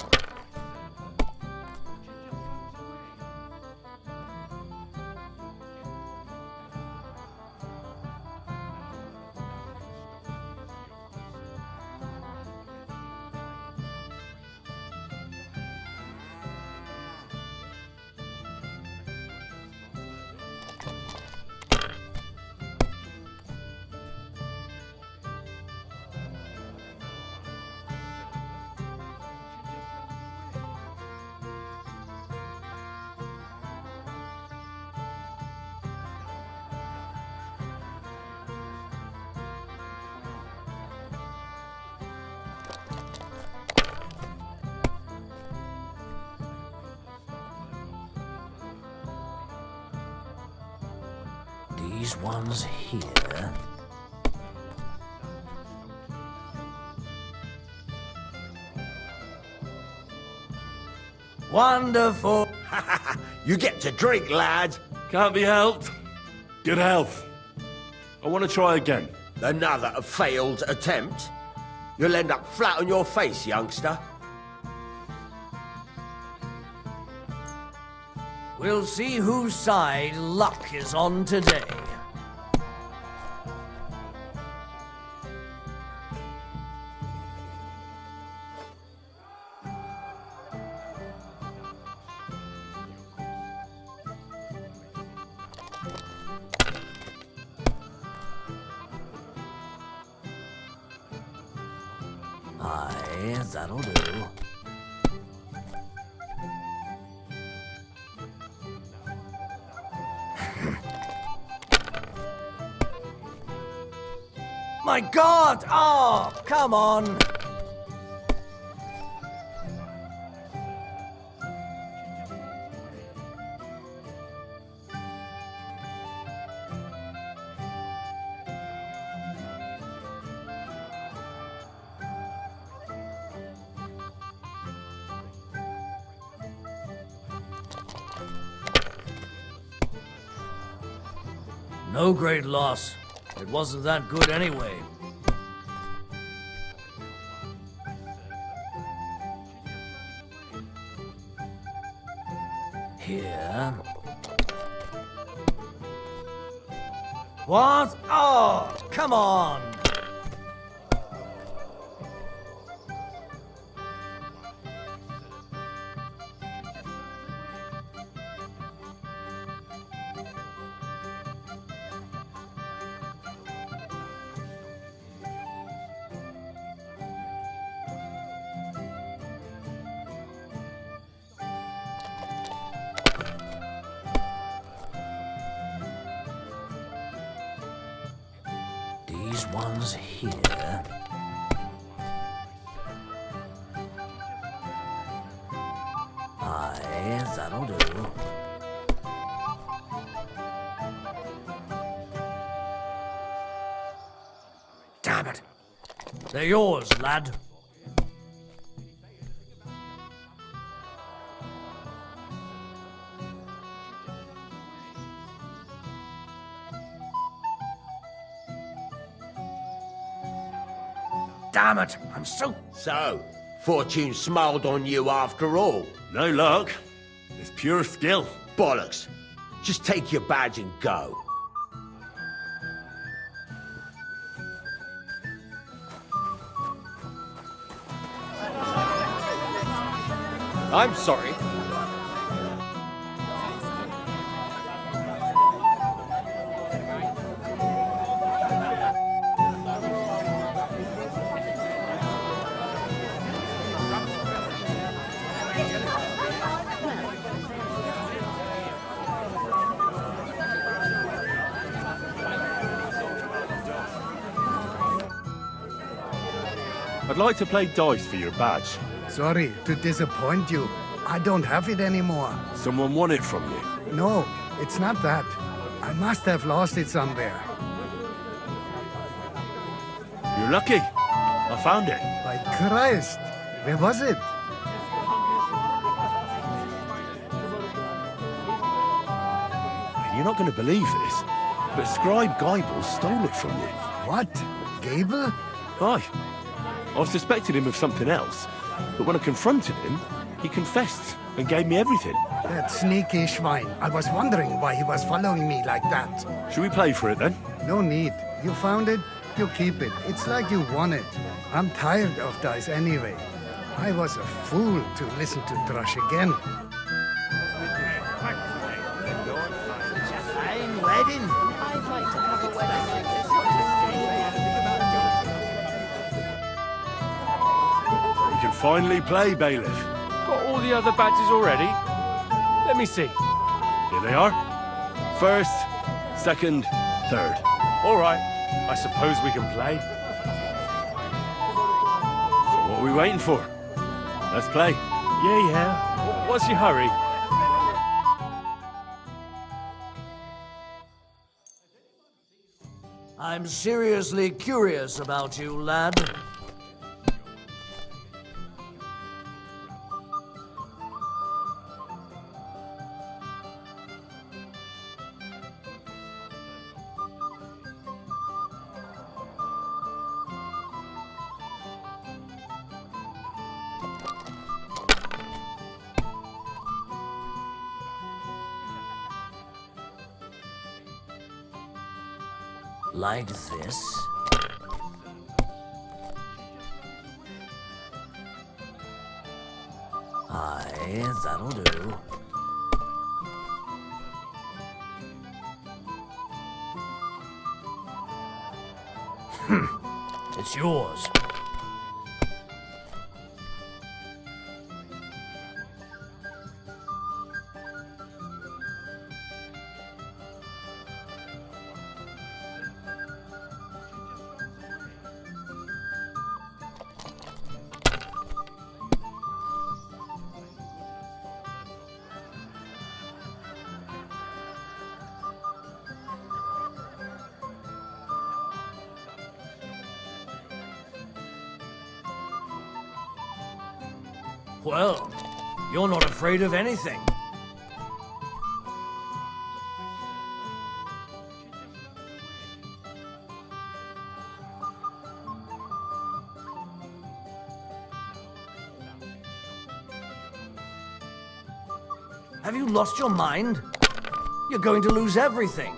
These ones here. Wonderful. You get to drink, lad. Can't be helped. Good health. I want to try again. Another failed attempt. You'll end up flat on your face, youngster. We'll see whose side luck is on today. Aye, that'll do. My God! Oh, come on! No great loss. It wasn't that good anyway. Here. What? Oh, come on! These ones here. Aye, that'll do. Damn it! They're yours, lad. Damn it, I'm so... So, fortune smiled on you after all. No luck. It's pure skill. Bollocks. Just take your badge and go. I'm sorry. I'd like to play dice for your badge. Sorry to disappoint you. I don't have it anymore. Someone won it from you. No, it's not that. I must have lost it somewhere. You're lucky. I found it. By Christ! Where was it? You're not going to believe this, but Scribe Gable stole it from you. What? Gable? Aye. I've suspected him of something else, but when I confronted him, he confessed and gave me everything. That sneaky swine. I was wondering why he was following me like that. Should we play for it then? No need. You found it, you keep it. It's like you won it. I'm tired of dice anyway. I was a fool to listen to Thrush again. Fine wedding. I'd like to have a wedding like this. We can finally play, Bailiff. Got all the other badges already? Let me see. Here they are. First, second, third. All right. I suppose we can play. So what are we waiting for? Let's play. Yeah. What's your hurry? I'm seriously curious about you, lad. Like this. Aye, that'll do. It's yours. Well, you're not afraid of anything. Have you lost your mind? You're going to lose everything.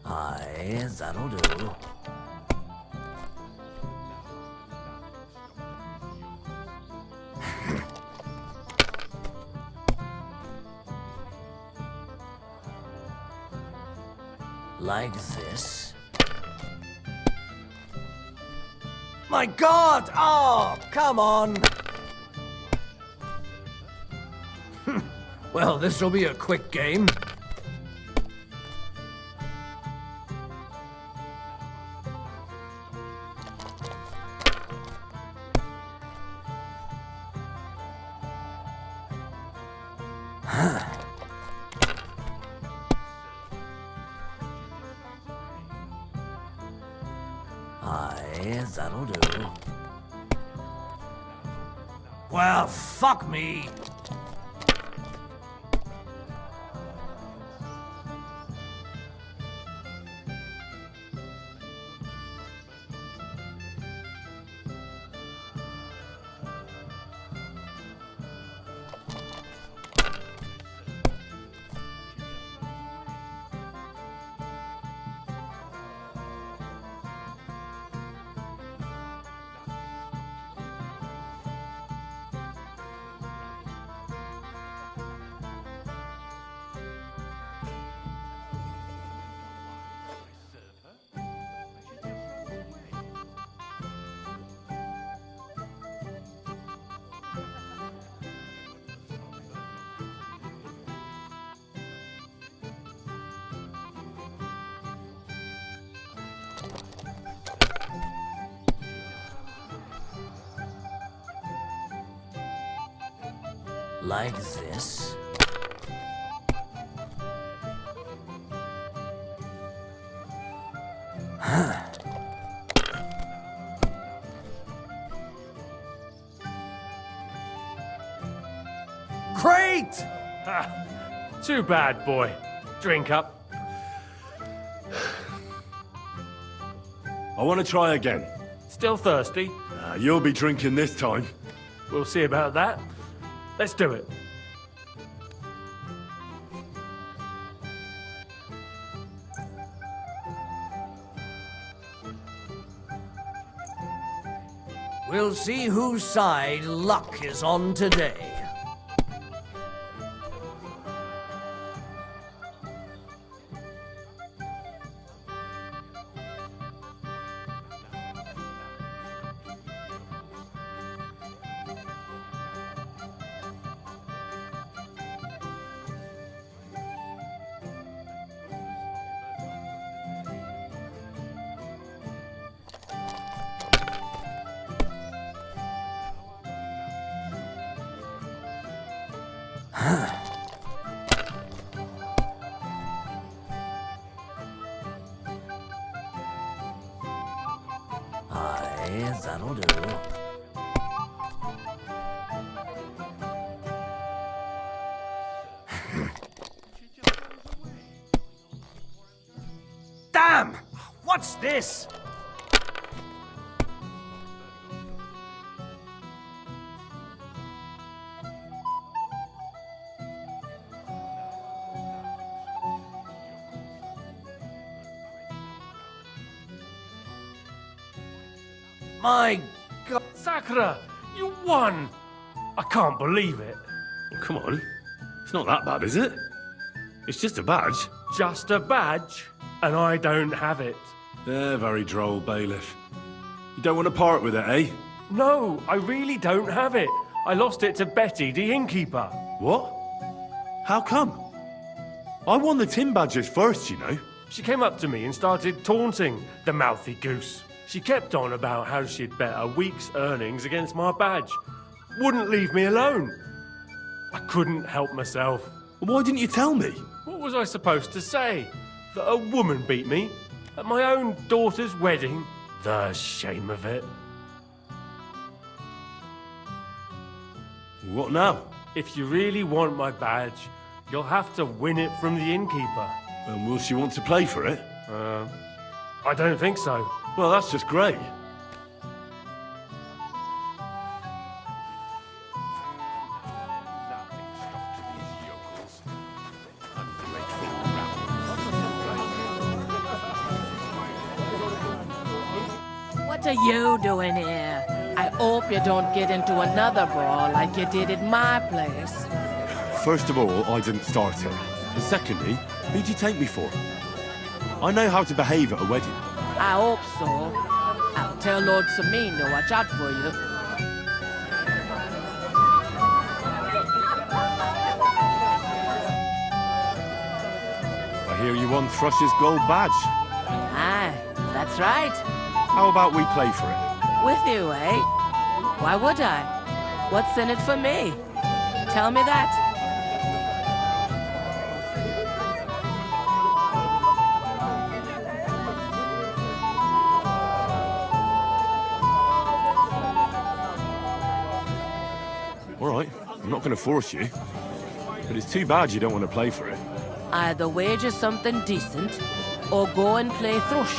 Aye, that'll do. Like this. My God! Oh, come on! Well, this'll be a quick game. Aye, that'll do. Well, fuck me. Like this. Great! Ha! Too bad, boy. Drink up. I want to try again. Still thirsty? You'll be drinking this time. We'll see about that. Let's do it. We'll see whose side luck is on today. Aye, that'll do. Damn! What's this? My God, Sakura, you won! I can't believe it. Come on. It's not that bad, is it? It's just a badge. Just a badge, and I don't have it. They're very droll, Bailiff. You don't want to part with it, eh? No, I really don't have it. I lost it to Betty, the innkeeper. What? How come? I won the tin badges first, you know. She came up to me and started taunting, the mouthy goose. She kept on about how she'd bet a week's earnings against my badge. Wouldn't leave me alone. I couldn't help myself. Why didn't you tell me? What was I supposed to say? That a woman beat me? At my own daughter's wedding? The shame of it. What now? If you really want my badge, you'll have to win it from the innkeeper. And will she want to play for it? I don't think so. Well, that's just great. What are you doing here? I hope you don't get into another brawl like you did at my place. First of all, I didn't start it. And secondly, who'd you take me for? I know how to behave at a wedding. I hope so. I'll tell Lord Samin to watch out for you. I hear you won Thrush's gold badge. Aye, that's right. How about we play for it? With you, eh? Why would I? What's in it for me? Tell me that. All right, I'm not going to force you. But it's too bad you don't want to play for it. Either wager something decent, or go and play Thrush.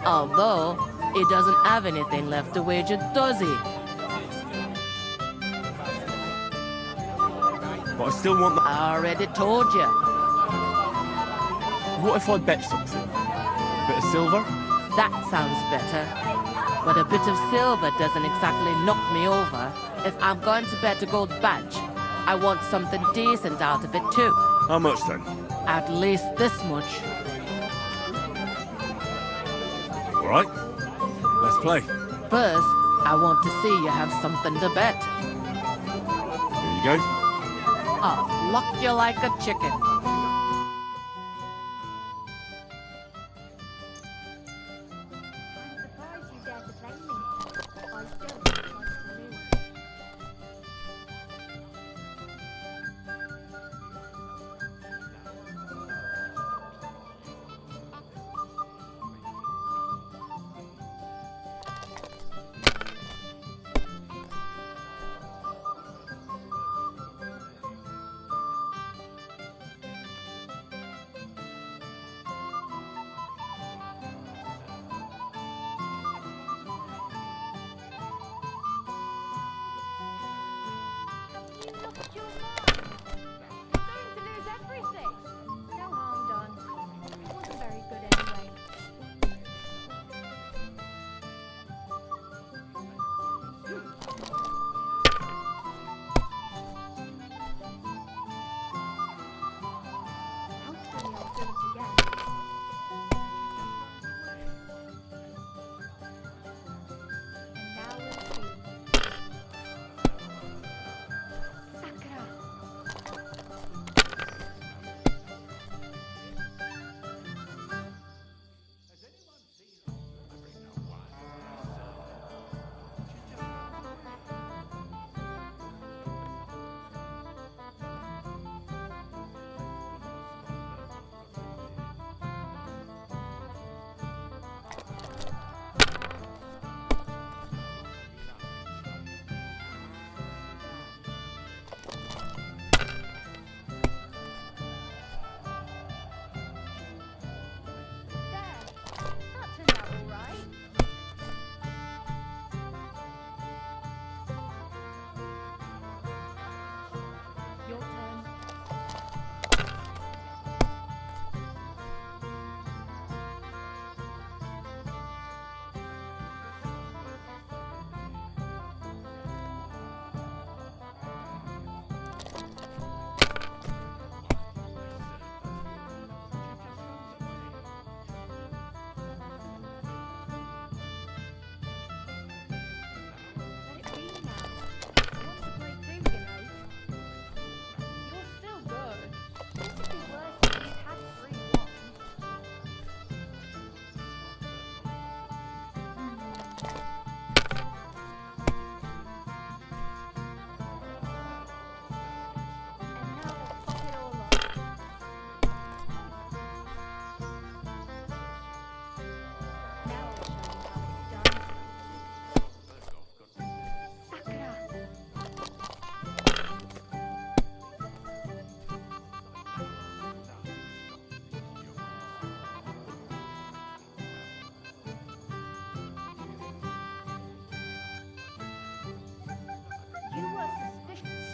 Although, he doesn't have anything left to wager, does he? But I still want the... I already told you. What if I bet something? A bit of silver? That sounds better. But a bit of silver doesn't exactly knock me over. If I'm going to bet a gold badge, I want something decent out of it too. How much then? At least this much. All right, let's play. First, I want to see you have something to bet. Here you go. I'll lock you like a chicken.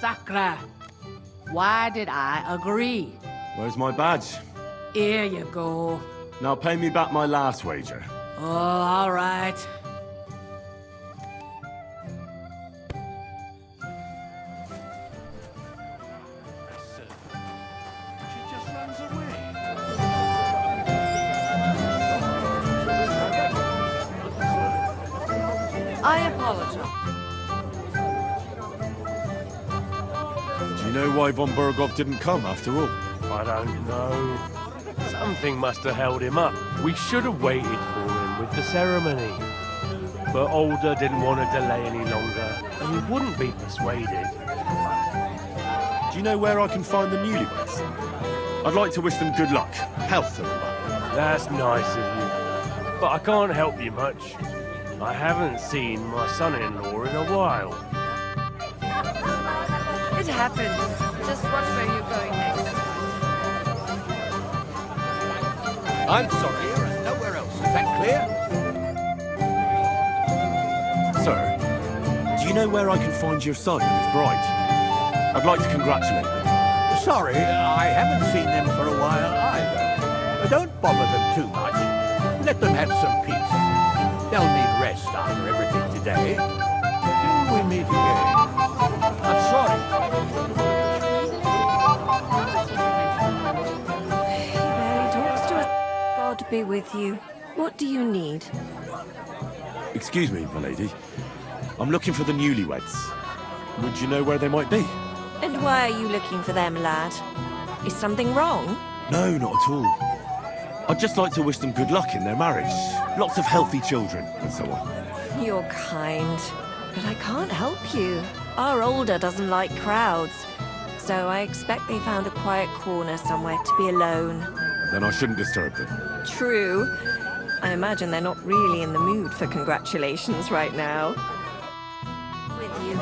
Sacre. Why did I agree? Where's my badge? Here you go. Now pay me back my last wager. Oh, all right. I apologize. Do you know why von Berghoff didn't come after all? I don't know. Something must have held him up. We should have waited for him with the ceremony. But Alder didn't want to delay any longer, and he wouldn't be persuaded. Do you know where I can find the newlyweds? I'd like to wish them good luck, health and all that. That's nice of you. But I can't help you much. I haven't seen my son-in-law in a while. It happens. Just watch where you're going next. I'm sorry, and nowhere else. Is that clear? Sir, do you know where I can find your son and his bride? I'd like to congratulate them. Sorry, I haven't seen them for a while either. Don't bother them too much. Let them have some peace. They'll need rest after everything today. Till we meet again. I'm sorry. He barely talks to us. God be with you. What do you need? Excuse me, my lady. I'm looking for the newlyweds. Would you know where they might be? And why are you looking for them, lad? Is something wrong? No, not at all. I'd just like to wish them good luck in their marriage. Lots of healthy children, and so on. You're kind, but I can't help you. Our Alder doesn't like crowds, so I expect they found a quiet corner somewhere to be alone. Then I shouldn't disturb them. True. I imagine they're not really in the mood for congratulations right now. With you.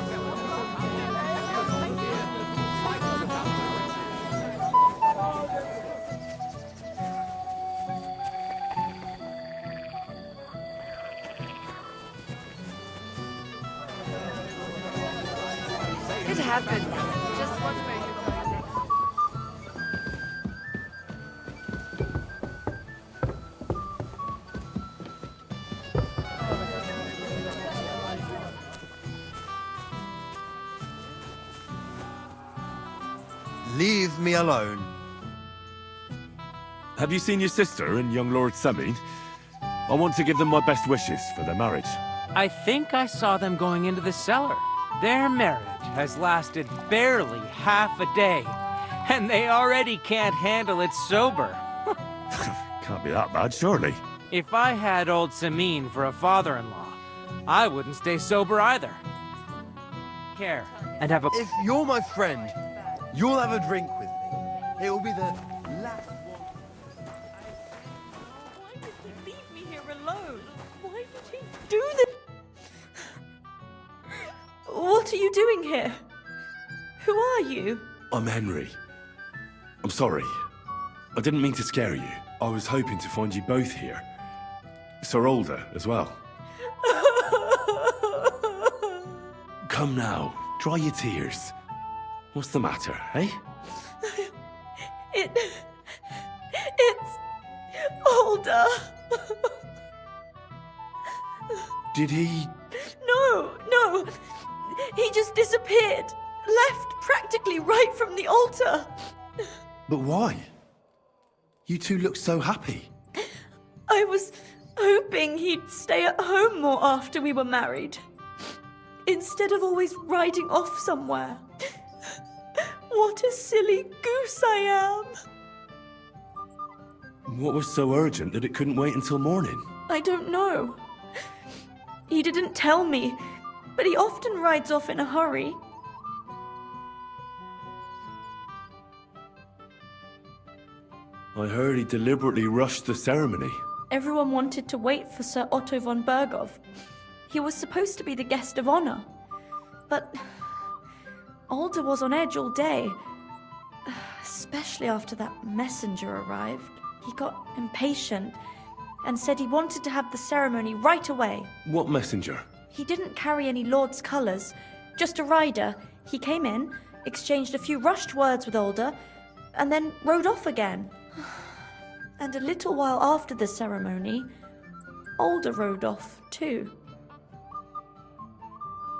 It happens. Just watch where you're going next. Leave me alone. Have you seen your sister and young Lord Semin? I want to give them my best wishes for their marriage. I think I saw them going into the cellar. Their marriage has lasted barely half a day, and they already can't handle it sober. Can't be that bad, surely. If I had old Samin for a father-in-law, I wouldn't stay sober either. Care and have a... If you're my friend, you'll have a drink with me. It will be the last one. Why did he leave me here alone? Why did he do this? What are you doing here? Who are you? I'm Henry. I'm sorry. I didn't mean to scare you. I was hoping to find you both here. Sir Alder as well. Come now, dry your tears. What's the matter, eh? It's Alder. Did he... No. He just disappeared. Left practically right from the altar. But why? You two look so happy. I was hoping he'd stay at home more after we were married. Instead of always riding off somewhere. What a silly goose I am. What was so urgent that it couldn't wait until morning? I don't know. He didn't tell me, but he often rides off in a hurry. I heard he deliberately rushed the ceremony. Everyone wanted to wait for Sir Otto von Berghoff. He was supposed to be the guest of honor. But Alder was on edge all day. Especially after that messenger arrived. He got impatient and said he wanted to have the ceremony right away. What messenger? He didn't carry any lord's colours, just a rider. He came in, exchanged a few rushed words with Alder, and then rode off again. And a little while after the ceremony, Alder rode off too.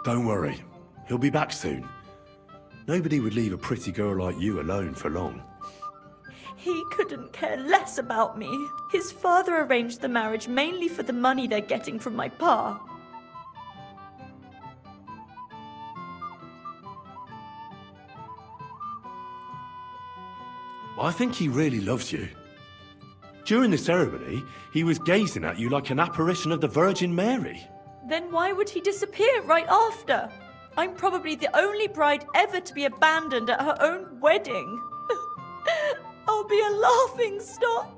Don't worry. He'll be back soon. Nobody would leave a pretty girl like you alone for long. He couldn't care less about me. His father arranged the marriage mainly for the money they're getting from my pa. I think he really loves you. During the ceremony, he was gazing at you like an apparition of the Virgin Mary. Then why would he disappear right after? I'm probably the only bride ever to be abandoned at her own wedding. I'll be a laughing stock.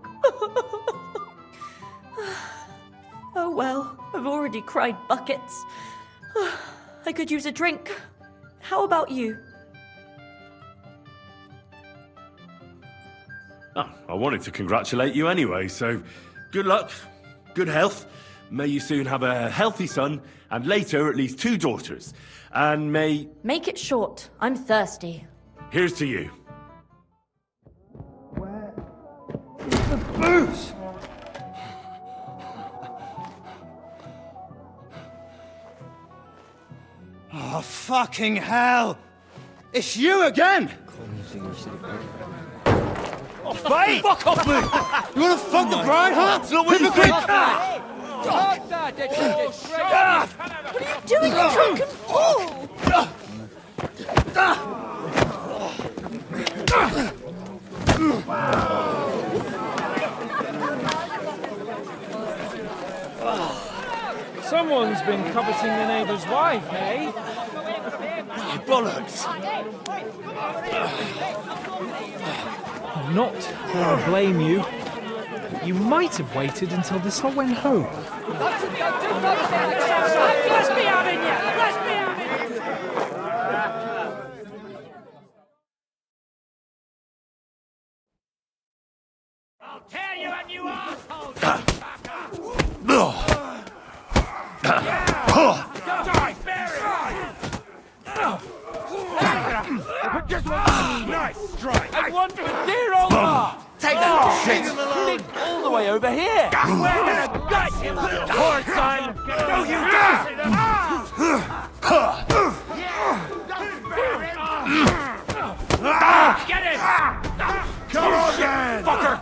Oh well, I've already cried buckets. I could use a drink. How about you? Oh, I wanted to congratulate you anyway, so good luck, good health. May you soon have a healthy son, and later at least 2 daughters. And may... Make it short. I'm thirsty. Here's to you. The booze! Oh, fucking hell! It's you again! Oh, fight! Fuck off me! You wanna fuck the bride, huh? Hypocrite! What are you doing, you drunken fool? Someone's been coveting the neighbour's wife, eh? Bollocks! Not that I blame you. You might have waited until this all went home. Let's be having you! Let's be having you! I'll tear you a new asshole! Die, bury it! Just one nice strike! And one for the dear old ma! Take that shit! All the way over here! We're gonna gut you, little whore son! Don't you dare say that! Get it! Come on, then! Fucker!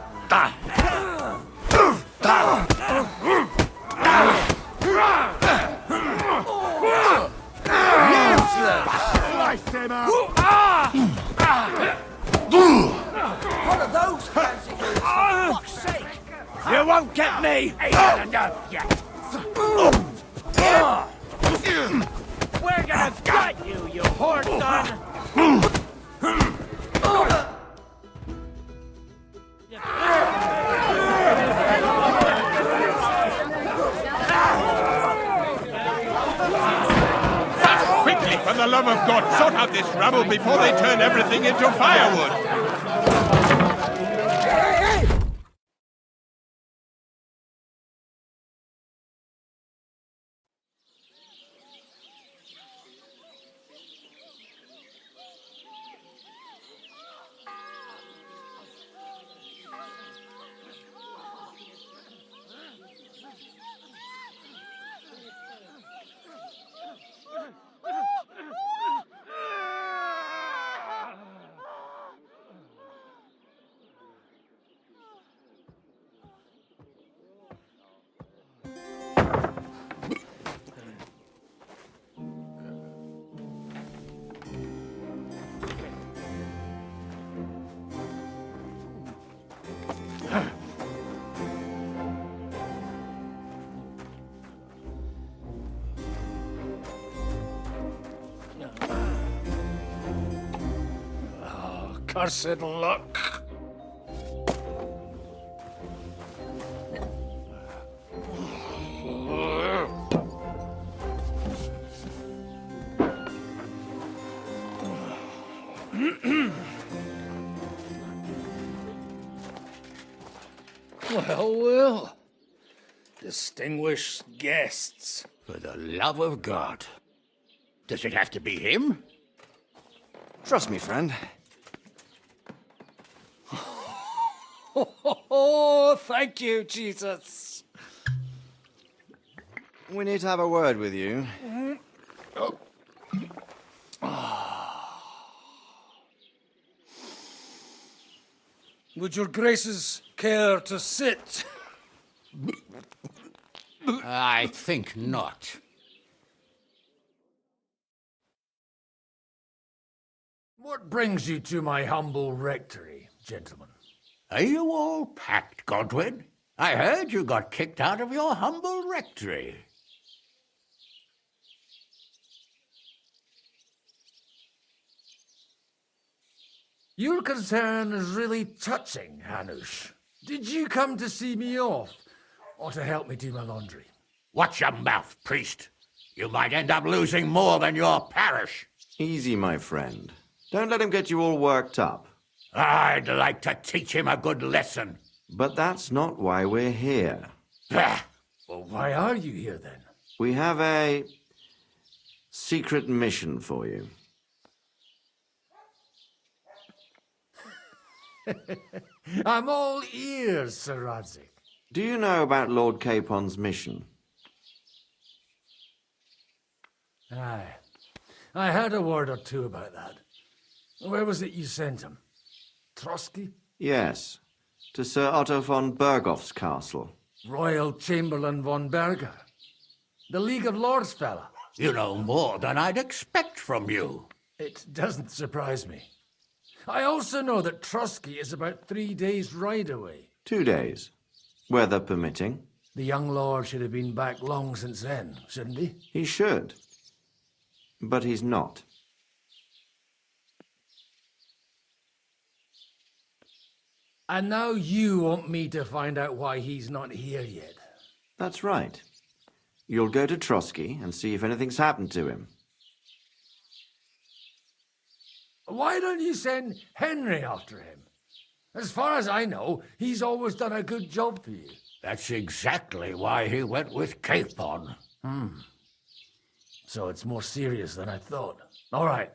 Slice him up! What are those fancy moves, for fuck's sake? You won't get me! We're gonna gut you, you whore son! Quickly, for the love of God, sort out this rabble before they turn everything into firewood! Cursed luck. Well, well. Distinguished guests. For the love of God. Does it have to be him? Trust me, friend. Oh, thank you, Jesus. We need to have a word with you. Would your graces care to sit? I think not. What brings you to my humble rectory, gentlemen? Are you all packed, Godwin? I heard you got kicked out of your humble rectory. Your concern is really touching, Hanush. Did you come to see me off, or to help me do my laundry? Watch your mouth, priest. You might end up losing more than your parish. Easy, my friend. Don't let him get you all worked up. I'd like to teach him a good lesson. But that's not why we're here. Well, why are you here then? We have a secret mission for you. I'm all ears, Sir Radzik. Do you know about Lord Capon's mission? Aye. I heard a word or two about that. Where was it you sent him? Trotsky? Yes, to Sir Otto von Bergoff's castle. Royal Chamberlain von Berger. The League of Lords fella. You know more than I'd expect from you. It doesn't surprise me. I also know that Trotsky is about 3 days' ride away. 2 days, weather permitting. The young lord should have been back long since then, shouldn't he? He should. But he's not. And now you want me to find out why he's not here yet. That's right. You'll go to Trotsky and see if anything's happened to him. Why don't you send Henry after him? As far as I know, he's always done a good job for you. That's exactly why he went with Capon. So it's more serious than I thought. All right.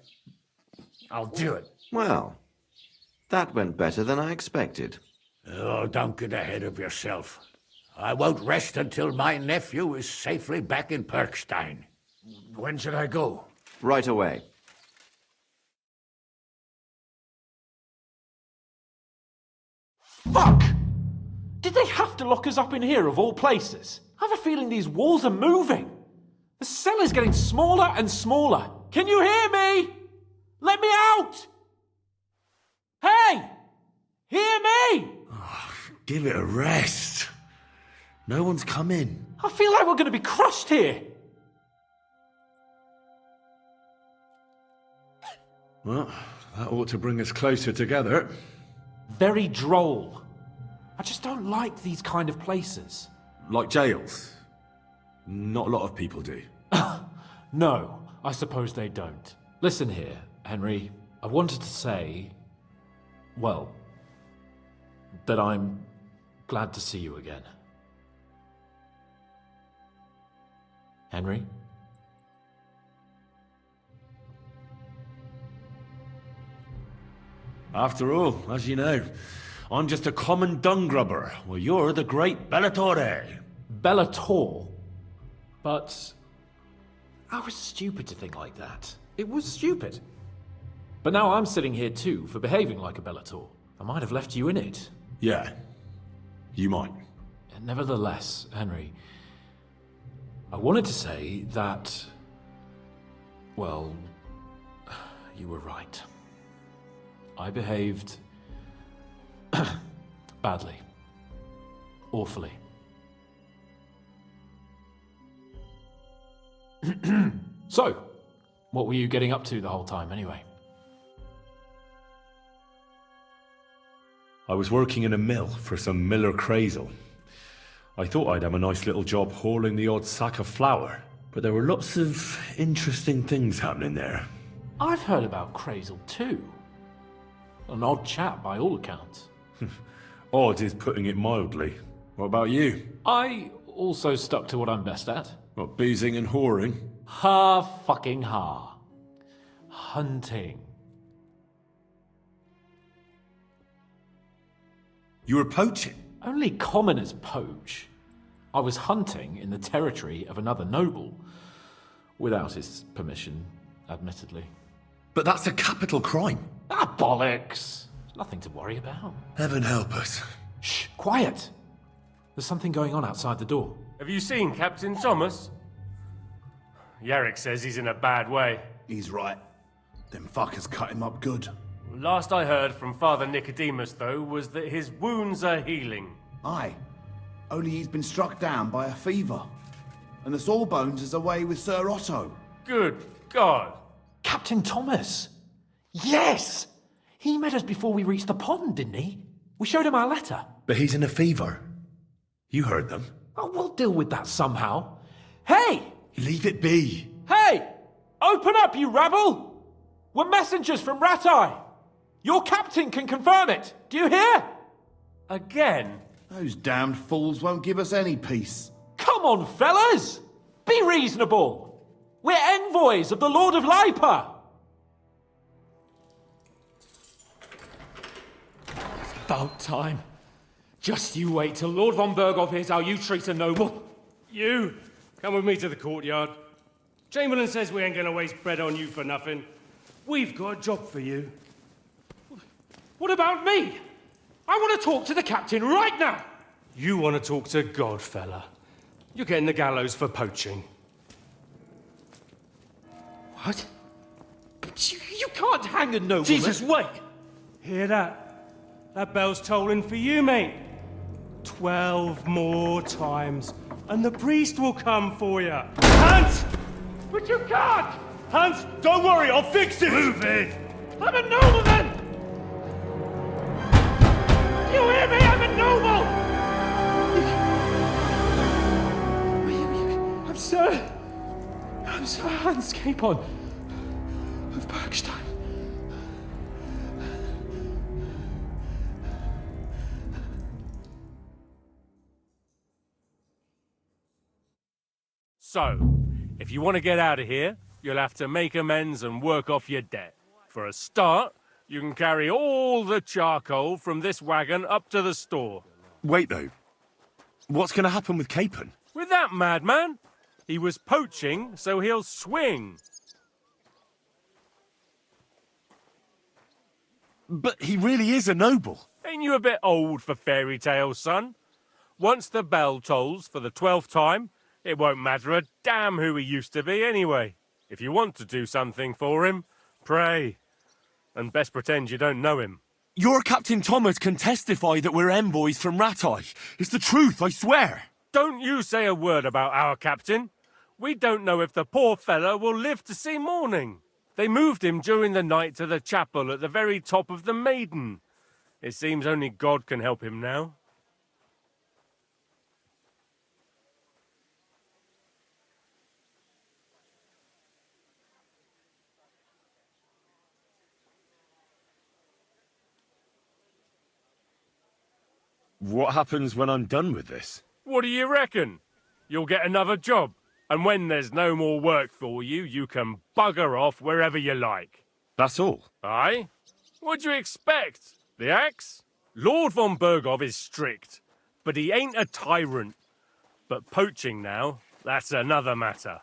I'll do it. Well, that went better than I expected. Oh, don't get ahead of yourself. I won't rest until my nephew is safely back in Perkstein. When should I go? Right away. Fuck! Did they have to lock us up in here, of all places? I have a feeling these walls are moving. The cell is getting smaller and smaller. Can you hear me? Let me out! Hey! Hear me! Give it a rest. No one's come in. I feel like we're going to be crushed here. Well, that ought to bring us closer together. Very droll. I just don't like these kind of places. Like jails. Not a lot of people do. No, I suppose they don't. Listen here, Henry. I wanted to say, well, that I'm glad to see you again. Henry? After all, as you know, I'm just a common dung grubber, while you're the great Bellatore. Bellator? But I was stupid to think like that. It was stupid. But now I'm sitting here too for behaving like a Bellator. I might have left you in it. Yeah, you might. Nevertheless, Henry, I wanted to say that, well, you were right. I behaved badly. Awfully. So, what were you getting up to the whole time anyway? I was working in a mill for some Miller Crazel. I thought I'd have a nice little job hauling the odd sack of flour, but there were lots of interesting things happening there. I've heard about Crazel too. An odd chap by all accounts. Odd is putting it mildly. What about you? I also stuck to what I'm best at. What, boozing and whoring? Ha fucking ha. Hunting. You were poaching? Only commoners poach. I was hunting in the territory of another noble. Without his permission, admittedly. But that's a capital crime. Ah, bollocks! Nothing to worry about. Heaven help us. Shh, quiet! There's something going on outside the door. Have you seen Captain Thomas? Yarrick says he's in a bad way. He's right. Them fuckers cut him up good. Last I heard from Father Nicodemus, though, was that his wounds are healing. Aye. Only he's been struck down by a fever. And the Sawbones is away with Sir Otto. Good God! Captain Thomas! Yes! He met us before we reached the pond, didn't he? We showed him our letter. But he's in a fever. You heard them. Oh, we'll deal with that somehow. Hey! Leave it be. Hey! Open up, you rabble! We're messengers from Ratai. Your captain can confirm it. Do you hear? Again? Those damned fools won't give us any peace. Come on, fellas! Be reasonable! We're envoys of the Lord of Lipa! It's about time. Just you wait till Lord von Berghoff hears how you treat a noble. You, come with me to the courtyard. Chamberlain says we ain't gonna waste bread on you for nothing. We've got a job for you. What about me? I want to talk to the captain right now! You want to talk to God, fella. You're getting the gallows for poaching. What? But you can't hang a nobleman. Jesus, wait! Hear that? That bell's tolling for you, mate. 12 more times, and the priest will come for you. Hunt! But you can't! Hunt, don't worry, I'll fix it! Move it! I'm a nobleman! You hear me? I'm a noble! I'm Sir Hans Capon of Bergstein. So, if you want to get out of here, you'll have to make amends and work off your debt. For a start, you can carry all the charcoal from this wagon up to the store. Wait, though. What's going to happen with Capon? With that madman? He was poaching, so he'll swing. But he really is a noble. Ain't you a bit old for fairy tales, son? Once the bell tolls for the 12th time, it won't matter a damn who he used to be anyway. If you want to do something for him, pray. And best pretend you don't know him. Your Captain Thomas can testify that we're envoys from Ratai. It's the truth, I swear. Don't you say a word about our captain. We don't know if the poor fellow will live to see morning. They moved him during the night to the chapel at the very top of the Maiden. It seems only God can help him now. What happens when I'm done with this? What do you reckon? You'll get another job. And when there's no more work for you, you can bugger off wherever you like. That's all? Aye? What'd you expect? The axe? Lord von Berghoff is strict, but he ain't a tyrant. But poaching now, that's another matter.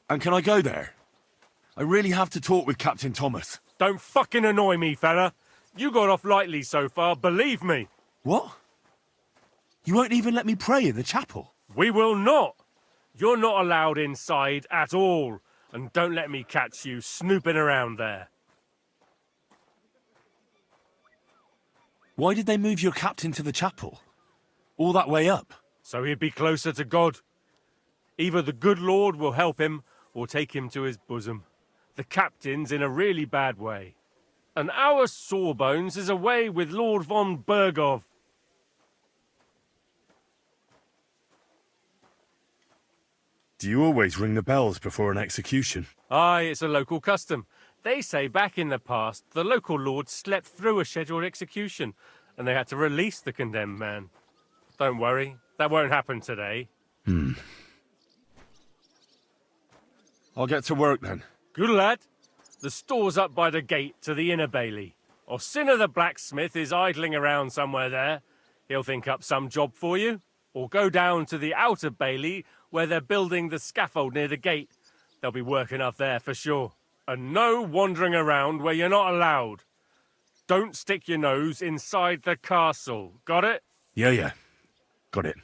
And can I go there? I really have to talk with Captain Thomas. Don't fucking annoy me, fella. You got off lightly so far, believe me. What? You won't even let me pray in the chapel? We will not. You're not allowed inside at all. And don't let me catch you snooping around there. Why did they move your captain to the chapel? All that way up? So he'd be closer to God. Either the good Lord will help him, or take him to his bosom. The captain's in a really bad way. And our Sawbones is away with Lord von Berghoff. Do you always ring the bells before an execution? Aye, it's a local custom. They say back in the past, the local lord slept through a scheduled execution, and they had to release the condemned man. Don't worry, that won't happen today. I'll get to work then. Good lad. The store's up by the gate to the inner bailey. Or Sinner the blacksmith is idling around somewhere there. He'll think up some job for you. Or go down to the outer bailey where they're building the scaffold near the gate. They'll be working up there for sure. And no wandering around where you're not allowed. Don't stick your nose inside the castle. Got it? Yeah. Got it.